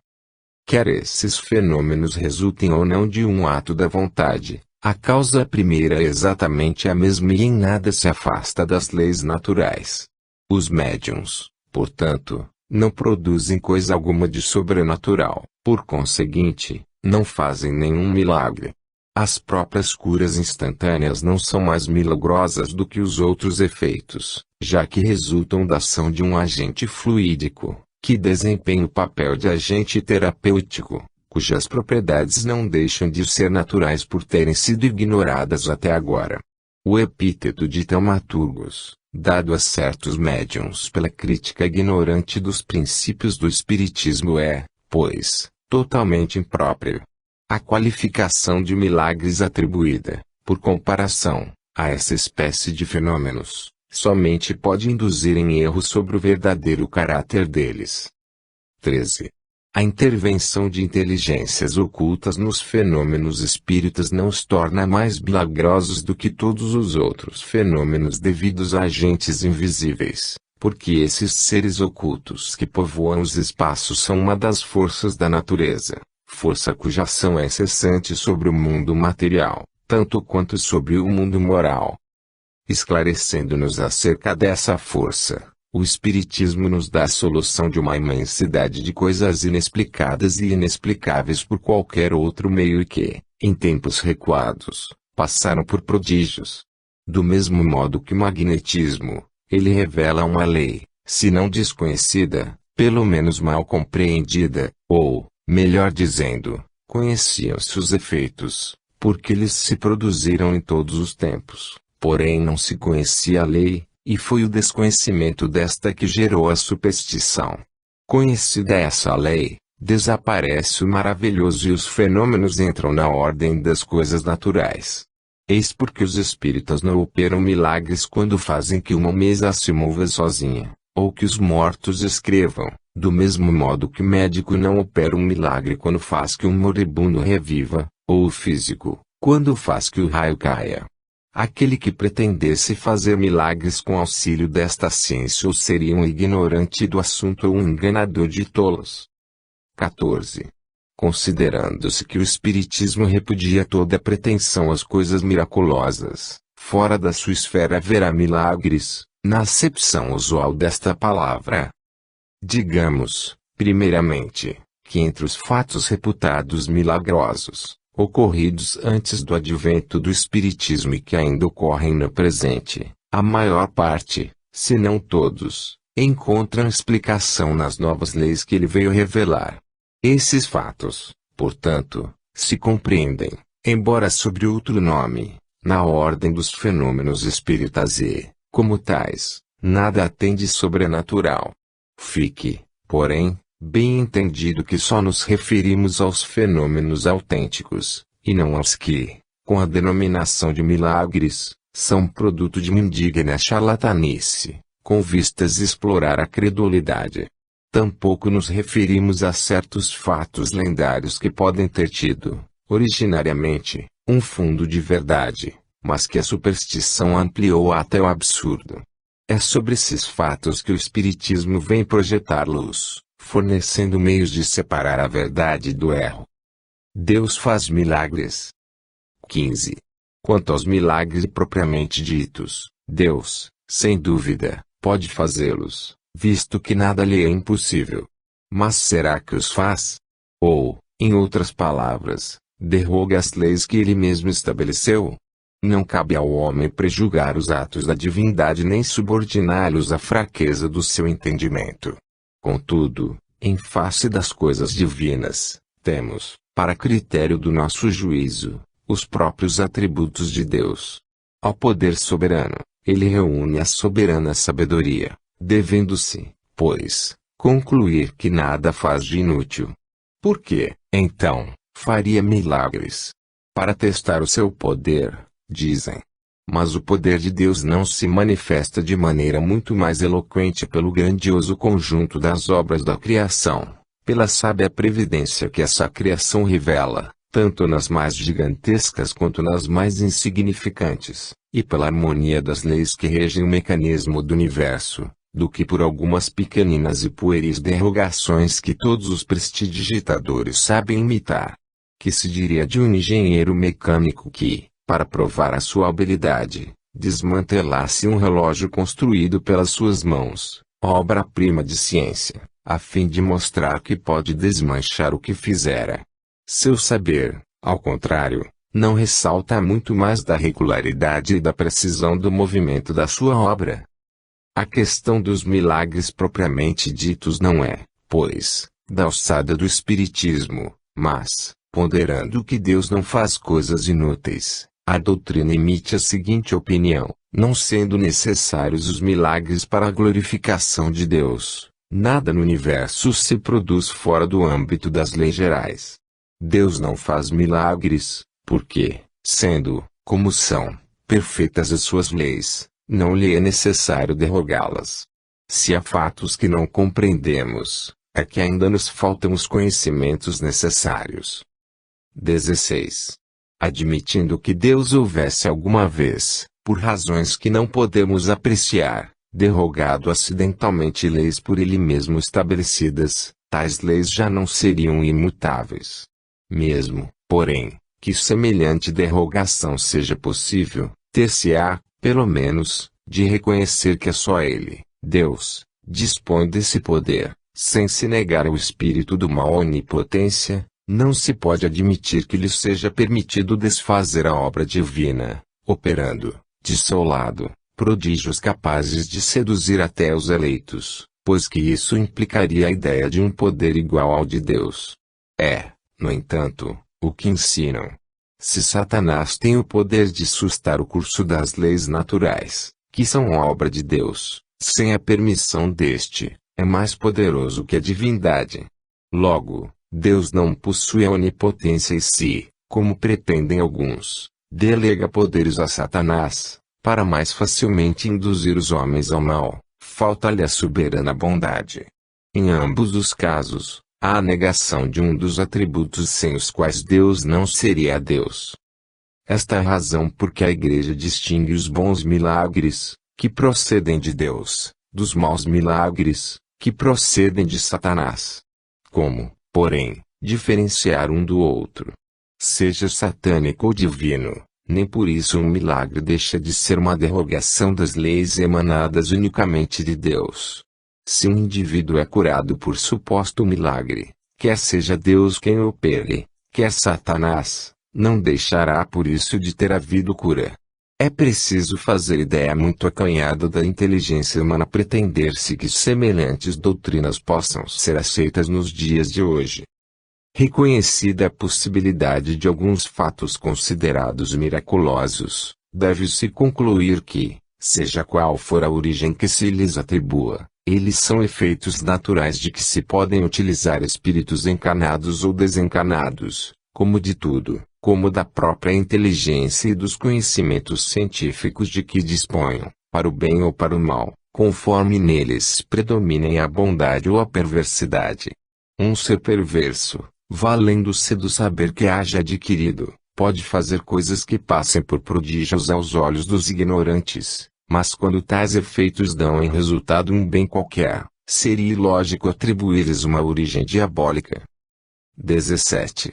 Quer esses fenômenos resultem ou não de um ato da vontade, a causa primeira é exatamente a mesma e em nada se afasta das leis naturais. Os médiuns, portanto, não produzem coisa alguma de sobrenatural, por conseguinte, não fazem nenhum milagre. As próprias curas instantâneas não são mais milagrosas do que os outros efeitos, já que resultam da ação de um agente fluídico, que desempenha o papel de agente terapêutico, cujas propriedades não deixam de ser naturais por terem sido ignoradas até agora. O epíteto de taumaturgos, dado a certos médiuns pela crítica ignorante dos princípios do espiritismo é, pois, totalmente impróprio. A qualificação de milagres atribuída, por comparação, a essa espécie de fenômenos, somente pode induzir em erro sobre o verdadeiro caráter deles. 13. A intervenção de inteligências ocultas nos fenômenos espíritas não os torna mais milagrosos do que todos os outros fenômenos devidos a agentes invisíveis, porque esses seres ocultos que povoam os espaços são uma das forças da natureza, força cuja ação é cessante sobre o mundo material, tanto quanto sobre o mundo moral. Esclarecendo-nos acerca dessa força, o Espiritismo nos dá a solução de uma imensidade de coisas inexplicadas e inexplicáveis por qualquer outro meio e que, em tempos recuados, passaram por prodígios. Do mesmo modo que o magnetismo, ele revela uma lei, se não desconhecida, pelo menos mal compreendida, ou, melhor dizendo, conheciam-se os efeitos, porque eles se produziram em todos os tempos, porém não se conhecia a lei, e foi o desconhecimento desta que gerou a superstição. Conhecida essa lei, desaparece o maravilhoso e os fenômenos entram na ordem das coisas naturais. Eis porque os espíritas não operam milagres quando fazem que uma mesa se mova sozinha, ou que os mortos escrevam, do mesmo modo que o médico não opera um milagre quando faz que um moribundo reviva, ou o físico, quando faz que o raio caia. Aquele que pretendesse fazer milagres com auxílio desta ciência ou seria um ignorante do assunto ou um enganador de tolos. 14. Considerando-se que o Espiritismo repudia toda pretensão às coisas miraculosas, fora da sua esfera haverá milagres, na acepção usual desta palavra. Digamos, primeiramente, que entre os fatos reputados milagrosos, ocorridos antes do advento do Espiritismo e que ainda ocorrem no presente, a maior parte, se não todos, encontram explicação nas novas leis que ele veio revelar. Esses fatos, portanto, se compreendem, embora sob outro nome, na ordem dos fenômenos espíritas e, como tais, nada tem de sobrenatural. Fique, porém, bem entendido que só nos referimos aos fenômenos autênticos, e não aos que, com a denominação de milagres, são produto de uma indigna charlatanice, com vistas a explorar a credulidade. Tampouco nos referimos a certos fatos lendários que podem ter tido, originariamente, um fundo de verdade, mas que a superstição ampliou até o absurdo. É sobre esses fatos que o Espiritismo vem projetar luz, fornecendo meios de separar a verdade do erro. Deus faz milagres. 15. Quanto aos milagres propriamente ditos, Deus, sem dúvida, pode fazê-los, visto que nada lhe é impossível. Mas será que os faz? Ou, em outras palavras, derroga as leis que ele mesmo estabeleceu? Não cabe ao homem prejulgar os atos da divindade nem subordiná-los à fraqueza do seu entendimento. Contudo, em face das coisas divinas, temos, para critério do nosso juízo, os próprios atributos de Deus. Ao poder soberano, ele reúne a soberana sabedoria, devendo-se, pois, concluir que nada faz de inútil. Por que, então, faria milagres? Para testar o seu poder, dizem. Mas o poder de Deus não se manifesta de maneira muito mais eloquente pelo grandioso conjunto das obras da criação, pela sábia previdência que essa criação revela, tanto nas mais gigantescas quanto nas mais insignificantes, e pela harmonia das leis que regem o mecanismo do universo, do que por algumas pequeninas e pueris derrogações que todos os prestidigitadores sabem imitar. Que se diria de um engenheiro mecânico que, para provar a sua habilidade, desmantelasse um relógio construído pelas suas mãos, obra-prima de ciência, a fim de mostrar que pode desmanchar o que fizera? Seu saber, ao contrário, não ressalta muito mais da regularidade e da precisão do movimento da sua obra. A questão dos milagres propriamente ditos não é, pois, da alçada do espiritismo, mas, ponderando que Deus não faz coisas inúteis, a doutrina emite a seguinte opinião: não sendo necessários os milagres para a glorificação de Deus, nada no universo se produz fora do âmbito das leis gerais. Deus não faz milagres, porque, sendo, como são, perfeitas as suas leis, não lhe é necessário derrogá-las. Se há fatos que não compreendemos, é que ainda nos faltam os conhecimentos necessários. 16. Admitindo que Deus houvesse alguma vez, por razões que não podemos apreciar, derrogado acidentalmente leis por ele mesmo estabelecidas, tais leis já não seriam imutáveis. Mesmo, porém, que semelhante derrogação seja possível, ter-se-á, pelo menos, de reconhecer que é só ele, Deus, dispõe desse poder, sem se negar ao espírito de uma onipotência. Não se pode admitir que lhe seja permitido desfazer a obra divina, operando, de seu lado, prodígios capazes de seduzir até os eleitos, pois que isso implicaria a ideia de um poder igual ao de Deus. É, no entanto, o que ensinam. Se Satanás tem o poder de sustar o curso das leis naturais, que são obra de Deus, sem a permissão deste, é mais poderoso que a divindade. Logo, Deus não possui a onipotência e se, como pretendem alguns, delega poderes a Satanás, para mais facilmente induzir os homens ao mal, falta-lhe a soberana bondade. Em ambos os casos, há a negação de um dos atributos sem os quais Deus não seria Deus. Esta é a razão por que a Igreja distingue os bons milagres, que procedem de Deus, dos maus milagres, que procedem de Satanás. Como, porém, diferenciar um do outro? Seja satânico ou divino, nem por isso um milagre deixa de ser uma derrogação das leis emanadas unicamente de Deus. Se um indivíduo é curado por suposto milagre, quer seja Deus quem o opere, quer Satanás, não deixará por isso de ter havido cura. É preciso fazer ideia muito acanhada da inteligência humana pretender-se que semelhantes doutrinas possam ser aceitas nos dias de hoje. Reconhecida a possibilidade de alguns fatos considerados miraculosos, deve-se concluir que, seja qual for a origem que se lhes atribua, eles são efeitos naturais de que se podem utilizar espíritos encarnados ou desencarnados, como de tudo, como da própria inteligência e dos conhecimentos científicos de que disponham, para o bem ou para o mal, conforme neles predominem a bondade ou a perversidade. Um ser perverso, valendo-se do saber que haja adquirido, pode fazer coisas que passem por prodígios aos olhos dos ignorantes, mas quando tais efeitos dão em resultado um bem qualquer, seria ilógico atribuir-lhes uma origem diabólica. 17.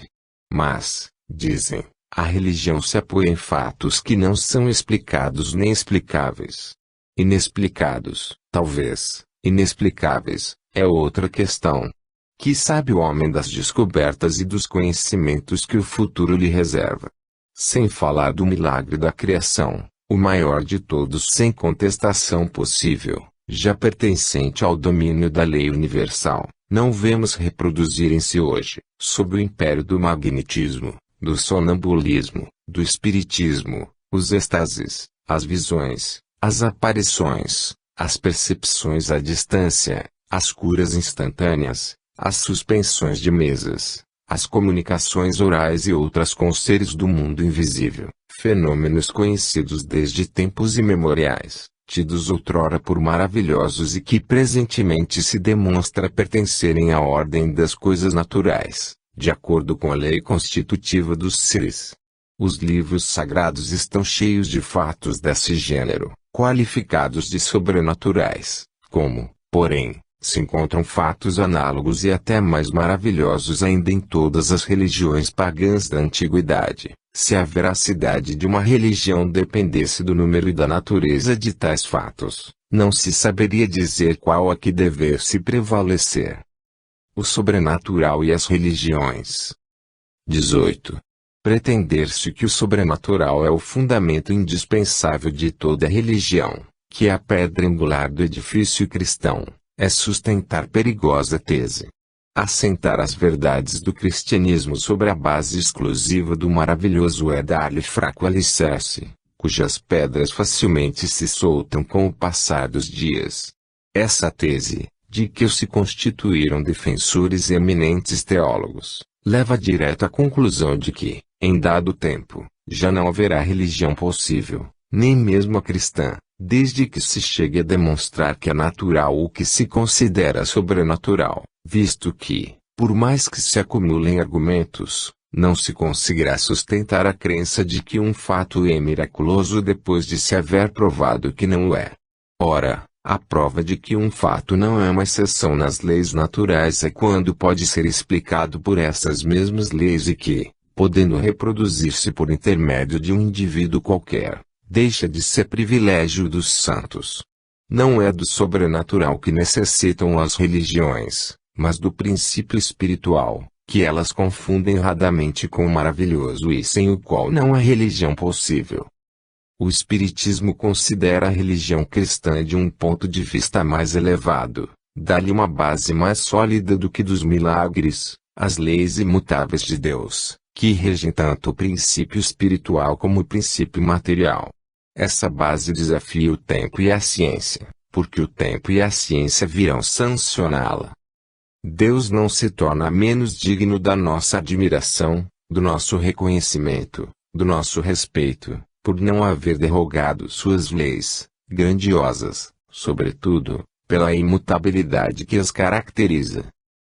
Mas, dizem, a religião se apoia em fatos que não são explicados nem explicáveis. Inexplicados, talvez, inexplicáveis, é outra questão. Que sabe o homem das descobertas e dos conhecimentos que o futuro lhe reserva? Sem falar do milagre da criação, o maior de todos sem contestação possível, já pertencente ao domínio da lei universal, não vemos reproduzirem-se hoje, sob o império do magnetismo, do sonambulismo, do espiritismo, os êxtases, as visões, as aparições, as percepções à distância, as curas instantâneas, as suspensões de mesas, as comunicações orais e outras com seres do mundo invisível, fenômenos conhecidos desde tempos imemoriais, tidos outrora por maravilhosos e que presentemente se demonstra pertencerem à ordem das coisas naturais, de acordo com a lei constitutiva dos seres. Os livros sagrados estão cheios de fatos desse gênero, qualificados de sobrenaturais, como, porém, se encontram fatos análogos e até mais maravilhosos ainda em todas as religiões pagãs da antiguidade. Se a veracidade de uma religião dependesse do número e da natureza de tais fatos, não se saberia dizer qual a que dever-se prevalecer. O sobrenatural e as religiões. 18. Pretender-se que o sobrenatural é o fundamento indispensável de toda religião, que é a pedra angular do edifício cristão, é sustentar perigosa tese. Assentar as verdades do cristianismo sobre a base exclusiva do maravilhoso é dar-lhe fraco alicerce, cujas pedras facilmente se soltam com o passar dos dias. Essa tese, de que se constituíram defensores e eminentes teólogos, leva direto à conclusão de que, em dado tempo, já não haverá religião possível, nem mesmo a cristã, desde que se chegue a demonstrar que é natural o que se considera sobrenatural, visto que, por mais que se acumulem argumentos, não se conseguirá sustentar a crença de que um fato é miraculoso depois de se haver provado que não o é. Ora, a prova de que um fato não é uma exceção nas leis naturais é quando pode ser explicado por essas mesmas leis e que, podendo reproduzir-se por intermédio de um indivíduo qualquer, deixa de ser privilégio dos santos. Não é do sobrenatural que necessitam as religiões, mas do princípio espiritual, que elas confundem erradamente com o maravilhoso e sem o qual não há religião possível. O Espiritismo considera a religião cristã de um ponto de vista mais elevado, dá-lhe uma base mais sólida do que dos milagres, as leis imutáveis de Deus, que regem tanto o princípio espiritual como o princípio material. Essa base desafia o tempo e a ciência, porque o tempo e a ciência virão sancioná-la. Deus não se torna menos digno da nossa admiração, do nosso reconhecimento, do nosso respeito, por não haver derrogado suas leis, grandiosas, sobretudo, pela imutabilidade que as caracteriza.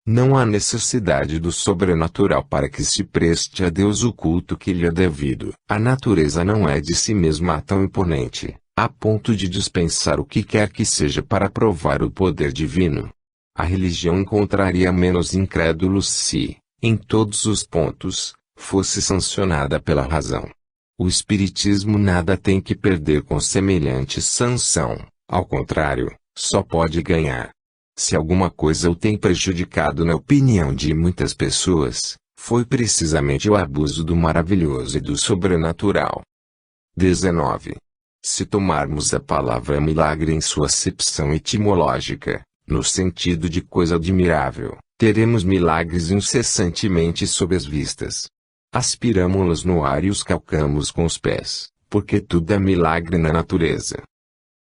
Não há necessidade do sobrenatural para que se preste a Deus o culto que lhe é devido. A natureza não é de si mesma tão imponente, a ponto de dispensar o que quer que seja para provar o poder divino. A religião encontraria menos incrédulos se, em todos os pontos, fosse sancionada pela razão. O Espiritismo nada tem que perder com semelhante sanção, ao contrário, só pode ganhar. Se alguma coisa o tem prejudicado na opinião de muitas pessoas, foi precisamente o abuso do maravilhoso e do sobrenatural. 19. Se tomarmos a palavra milagre em sua acepção etimológica, no sentido de coisa admirável, teremos milagres incessantemente sob as vistas. Aspiramo-los no ar e os calcamos com os pés, porque tudo é milagre na natureza.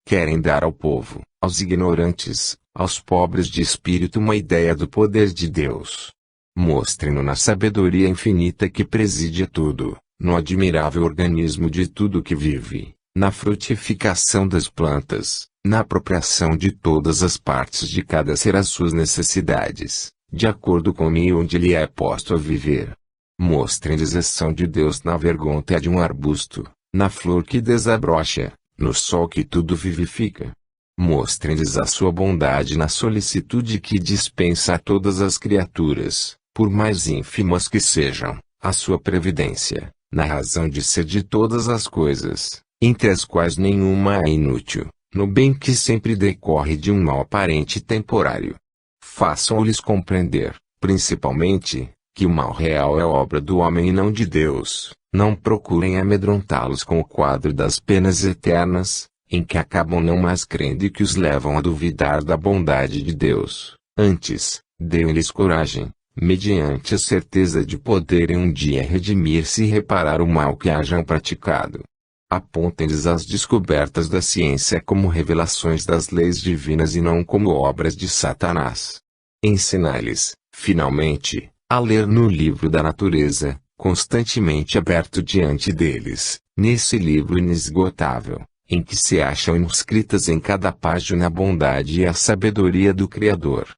Querem dar ao povo, aos ignorantes, aos pobres de espírito uma ideia do poder de Deus. Mostrem-no na sabedoria infinita que preside a tudo, no admirável organismo de tudo que vive, na frutificação das plantas, na apropriação de todas as partes de cada ser às suas necessidades, de acordo com o meio onde lhe é posto a viver. Mostrem-lhes a ação de Deus na vergonha de um arbusto, na flor que desabrocha, no sol que tudo vivifica. Mostrem-lhes a sua bondade na solicitude que dispensa a todas as criaturas, por mais ínfimas que sejam, a sua previdência, na razão de ser de todas as coisas, entre as quais nenhuma é inútil, no bem que sempre decorre de um mal aparente e temporário. Façam-lhes compreender, principalmente, que o mal real é obra do homem e não de Deus. Não procurem amedrontá-los com o quadro das penas eternas, em que acabam não mais crendo e que os levam a duvidar da bondade de Deus. Antes, deem-lhes coragem, mediante a certeza de poderem um dia redimir-se e reparar o mal que hajam praticado. Apontem-lhes as descobertas da ciência como revelações das leis divinas e não como obras de Satanás. Ensinai-lhes, finalmente, a ler no livro da natureza, constantemente aberto diante deles, nesse livro inesgotável, em que se acham inscritas em cada página a bondade e a sabedoria do Criador.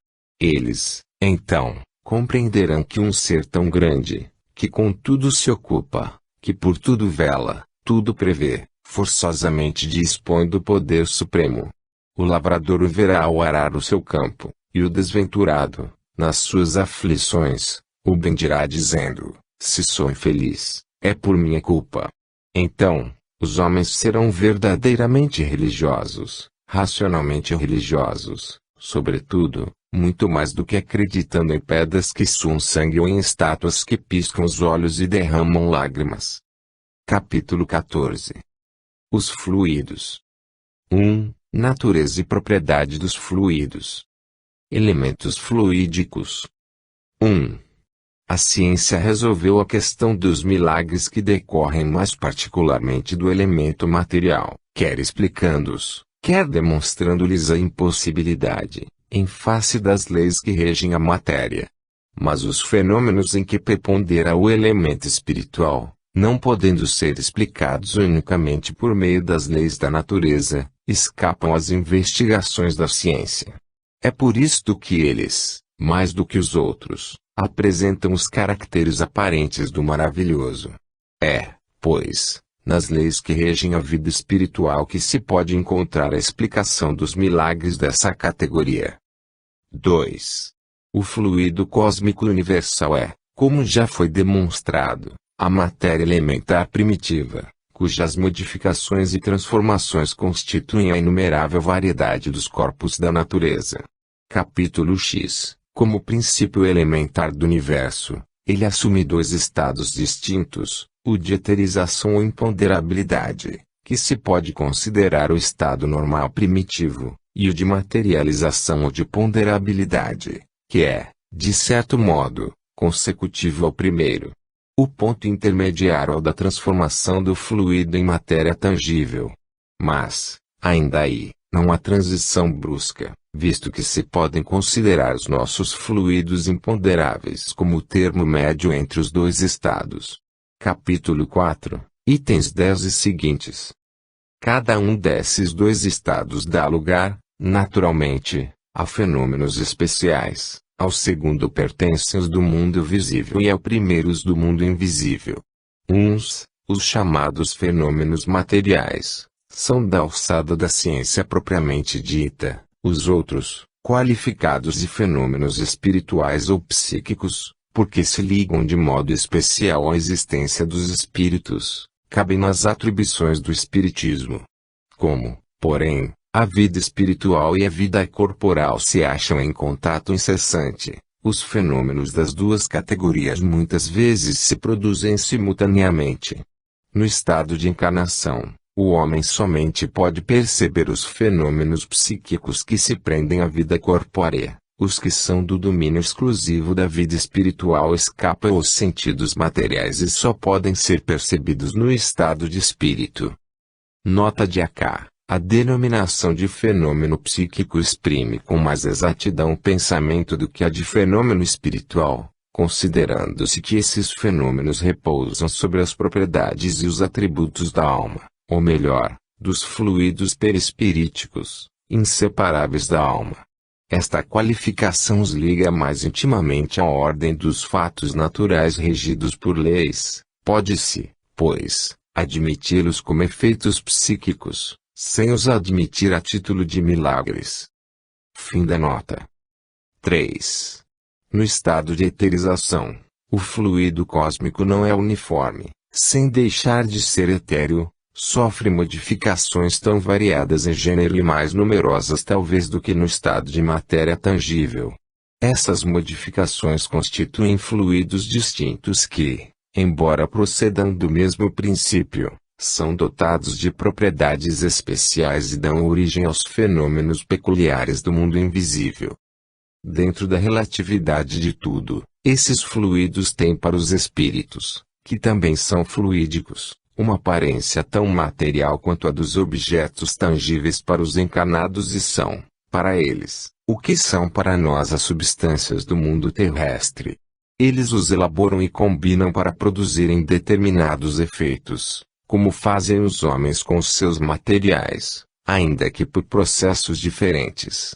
Eles, então, compreenderão que um ser tão grande, que com tudo se ocupa, que por tudo vela, tudo prevê, forçosamente dispõe do poder supremo. O lavrador o verá ao arar o seu campo, e o desventurado, nas suas aflições, o bendirá dizendo: se sou infeliz, é por minha culpa. Então, os homens serão verdadeiramente religiosos, racionalmente religiosos, sobretudo, muito mais do que acreditando em pedras que suam sangue ou em estátuas que piscam os olhos e derramam lágrimas. Capítulo 14. Os fluidos. 1. Natureza e propriedade dos fluidos. Elementos fluídicos. 1. A ciência resolveu a questão dos milagres que decorrem mais particularmente do elemento material, quer explicando-os, quer demonstrando-lhes a impossibilidade, em face das leis que regem a matéria. Mas os fenômenos em que prepondera o elemento espiritual, não podendo ser explicados unicamente por meio das leis da natureza, escapam às investigações da ciência. É por isto que eles, mais do que os outros, apresentam os caracteres aparentes do maravilhoso. É, pois, nas leis que regem a vida espiritual que se pode encontrar a explicação dos milagres dessa categoria. 2. O fluido cósmico universal é, como já foi demonstrado, a matéria elementar primitiva, cujas modificações e transformações constituem a inumerável variedade dos corpos da natureza. Capítulo X. Como princípio elementar do universo, ele assume dois estados distintos, o de eterização ou imponderabilidade, que se pode considerar o estado normal primitivo, e o de materialização ou de ponderabilidade, que é, de certo modo, consecutivo ao primeiro. O ponto intermediário é o da transformação do fluido em matéria tangível. Mas, ainda aí, não há transição brusca, visto que se podem considerar os nossos fluidos imponderáveis como o termo médio entre os dois estados. Capítulo 4, itens 10 e seguintes. Cada um desses dois estados dá lugar, naturalmente, a fenômenos especiais. Ao segundo pertencem os do mundo visível e ao primeiro os do mundo invisível. Uns, os chamados fenômenos materiais, são da alçada da ciência propriamente dita. Os outros, qualificados de fenômenos espirituais ou psíquicos, porque se ligam de modo especial à existência dos espíritos, cabem nas atribuições do espiritismo. Como, porém, a vida espiritual e a vida corporal se acham em contato incessante, os fenômenos das duas categorias muitas vezes se produzem simultaneamente. No estado de encarnação, o homem somente pode perceber os fenômenos psíquicos que se prendem à vida corpórea. Os que são do domínio exclusivo da vida espiritual escapam aos sentidos materiais e só podem ser percebidos no estado de espírito. Nota de Acá. A denominação de fenômeno psíquico exprime com mais exatidão o pensamento do que a de fenômeno espiritual, considerando-se que esses fenômenos repousam sobre as propriedades e os atributos da alma, ou melhor, dos fluidos perispiríticos, inseparáveis da alma. Esta qualificação os liga mais intimamente à ordem dos fatos naturais regidos por leis. Pode-se, pois, admiti-los como efeitos psíquicos, sem os admitir a título de milagres. Fim da nota. 3. No estado de eterização, o fluido cósmico não é uniforme, sem deixar de ser etéreo, sofre modificações tão variadas em gênero e mais numerosas talvez do que no estado de matéria tangível. Essas modificações constituem fluidos distintos que, embora procedam do mesmo princípio, são dotados de propriedades especiais e dão origem aos fenômenos peculiares do mundo invisível. Dentro da relatividade de tudo, esses fluidos têm para os espíritos, que também são fluídicos, uma aparência tão material quanto a dos objetos tangíveis para os encarnados e são, para eles, o que são para nós as substâncias do mundo terrestre. Eles os elaboram e combinam para produzirem determinados efeitos, como fazem os homens com os seus materiais, ainda que por processos diferentes.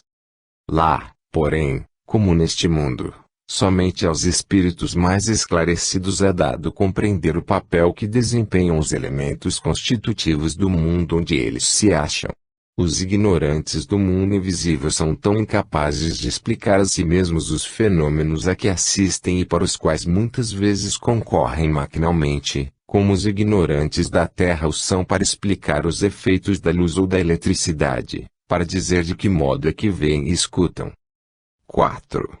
Lá, porém, como neste mundo, somente aos espíritos mais esclarecidos é dado compreender o papel que desempenham os elementos constitutivos do mundo onde eles se acham. Os ignorantes do mundo invisível são tão incapazes de explicar a si mesmos os fenômenos a que assistem e para os quais muitas vezes concorrem maquinalmente, como os ignorantes da Terra o são para explicar os efeitos da luz ou da eletricidade, para dizer de que modo é que veem e escutam. 4.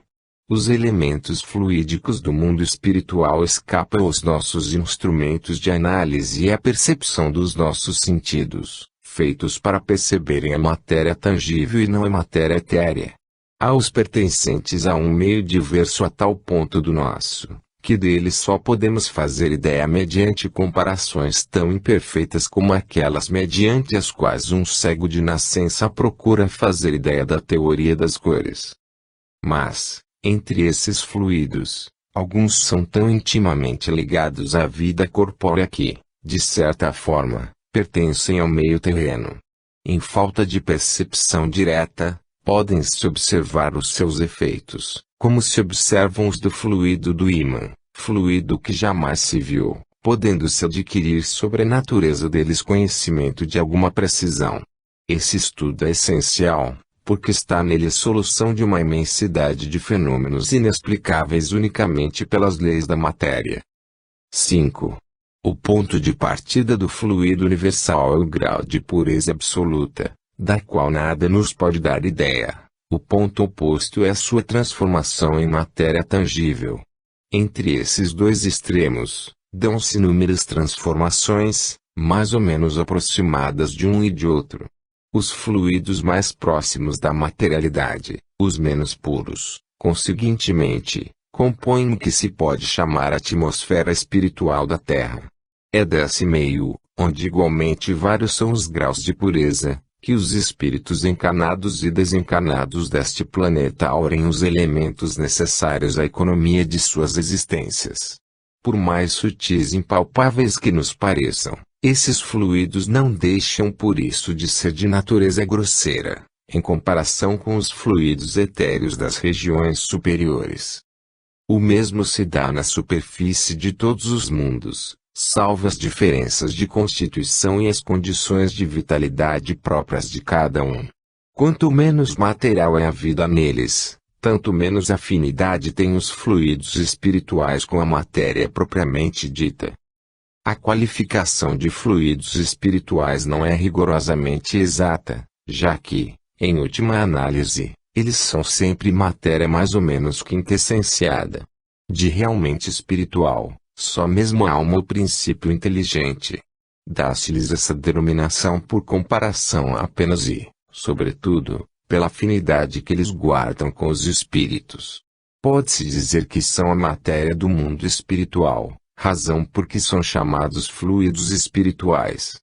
Os elementos fluídicos do mundo espiritual escapam aos nossos instrumentos de análise e à percepção dos nossos sentidos, feitos para perceberem a matéria tangível e não a matéria etérea. Há os pertencentes a um meio diverso a tal ponto do nosso, que deles só podemos fazer ideia mediante comparações tão imperfeitas como aquelas mediante as quais um cego de nascença procura fazer ideia da teoria das cores. Mas, entre esses fluidos, alguns são tão intimamente ligados à vida corpórea que, de certa forma, pertencem ao meio terreno. Em falta de percepção direta, podem-se observar os seus efeitos, como se observam os do fluido do ímã, fluido que jamais se viu, podendo-se adquirir sobre a natureza deles conhecimento de alguma precisão. Esse estudo é essencial, porque está nele a solução de uma imensidade de fenômenos inexplicáveis unicamente pelas leis da matéria. 5. O ponto de partida do fluido universal é o grau de pureza absoluta, da qual nada nos pode dar ideia. O ponto oposto é a sua transformação em matéria tangível. Entre esses dois extremos, dão-se inúmeras transformações, mais ou menos aproximadas de um e de outro. Os fluidos mais próximos da materialidade, os menos puros, conseguintemente, compõem o que se pode chamar a atmosfera espiritual da Terra. É desse meio, onde igualmente vários são os graus de pureza, que os espíritos encarnados e desencarnados deste planeta aurem os elementos necessários à economia de suas existências. Por mais sutis e impalpáveis que nos pareçam, esses fluidos não deixam por isso de ser de natureza grosseira, em comparação com os fluidos etéreos das regiões superiores. O mesmo se dá na superfície de todos os mundos, salvo as diferenças de constituição e as condições de vitalidade próprias de cada um. Quanto menos material é a vida neles, tanto menos afinidade têm os fluidos espirituais com a matéria propriamente dita. A qualificação de fluidos espirituais não é rigorosamente exata, já que, em última análise, eles são sempre matéria mais ou menos quintessenciada. De realmente espiritual, só mesmo a alma ou princípio inteligente. Dá-se-lhes essa denominação por comparação apenas e, sobretudo, pela afinidade que eles guardam com os espíritos. Pode-se dizer que são a matéria do mundo espiritual, razão por que são chamados fluidos espirituais.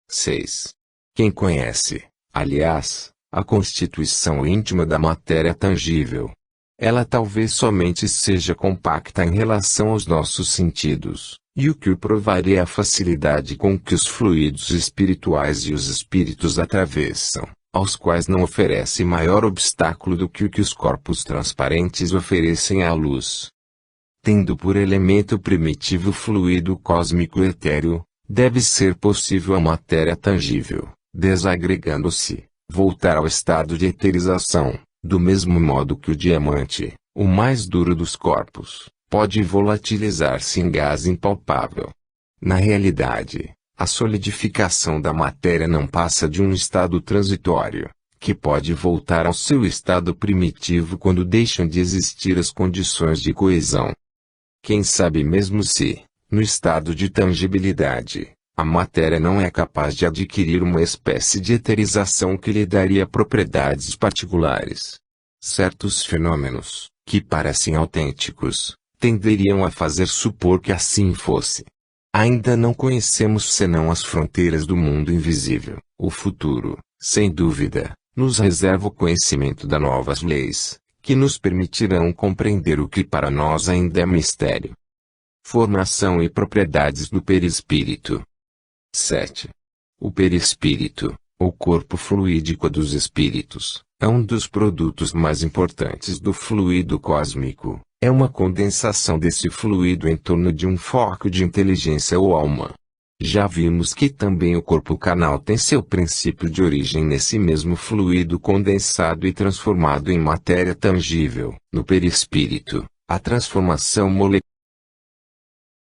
6. Quem conhece, aliás, a constituição íntima da matéria tangível, ela talvez somente seja compacta em relação aos nossos sentidos, e o que o provaria é a facilidade com que os fluidos espirituais e os espíritos atravessam, aos quais não oferece maior obstáculo do que o que os corpos transparentes oferecem à luz. Tendo por elemento primitivo o fluido cósmico etéreo, deve ser possível a matéria tangível, desagregando-se, voltar ao estado de eterização, do mesmo modo que o diamante, o mais duro dos corpos, pode volatilizar-se em gás impalpável. Na realidade, a solidificação da matéria não passa de um estado transitório, que pode voltar ao seu estado primitivo quando deixam de existir as condições de coesão. Quem sabe mesmo se, no estado de tangibilidade, a matéria não é capaz de adquirir uma espécie de eterização que lhe daria propriedades particulares. Certos fenômenos, que parecem autênticos, tenderiam a fazer supor que assim fosse. Ainda não conhecemos senão as fronteiras do mundo invisível. O futuro, sem dúvida, nos reserva o conhecimento das novas leis, que nos permitirão compreender o que para nós ainda é mistério. Formação e propriedades do perispírito. 7. O perispírito, ou corpo fluídico dos espíritos, é um dos produtos mais importantes do fluido cósmico. É uma condensação desse fluido em torno de um foco de inteligência ou alma. Já vimos que também o corpo canal tem seu princípio de origem nesse mesmo fluido condensado e transformado em matéria tangível. No perispírito, a transformação molecular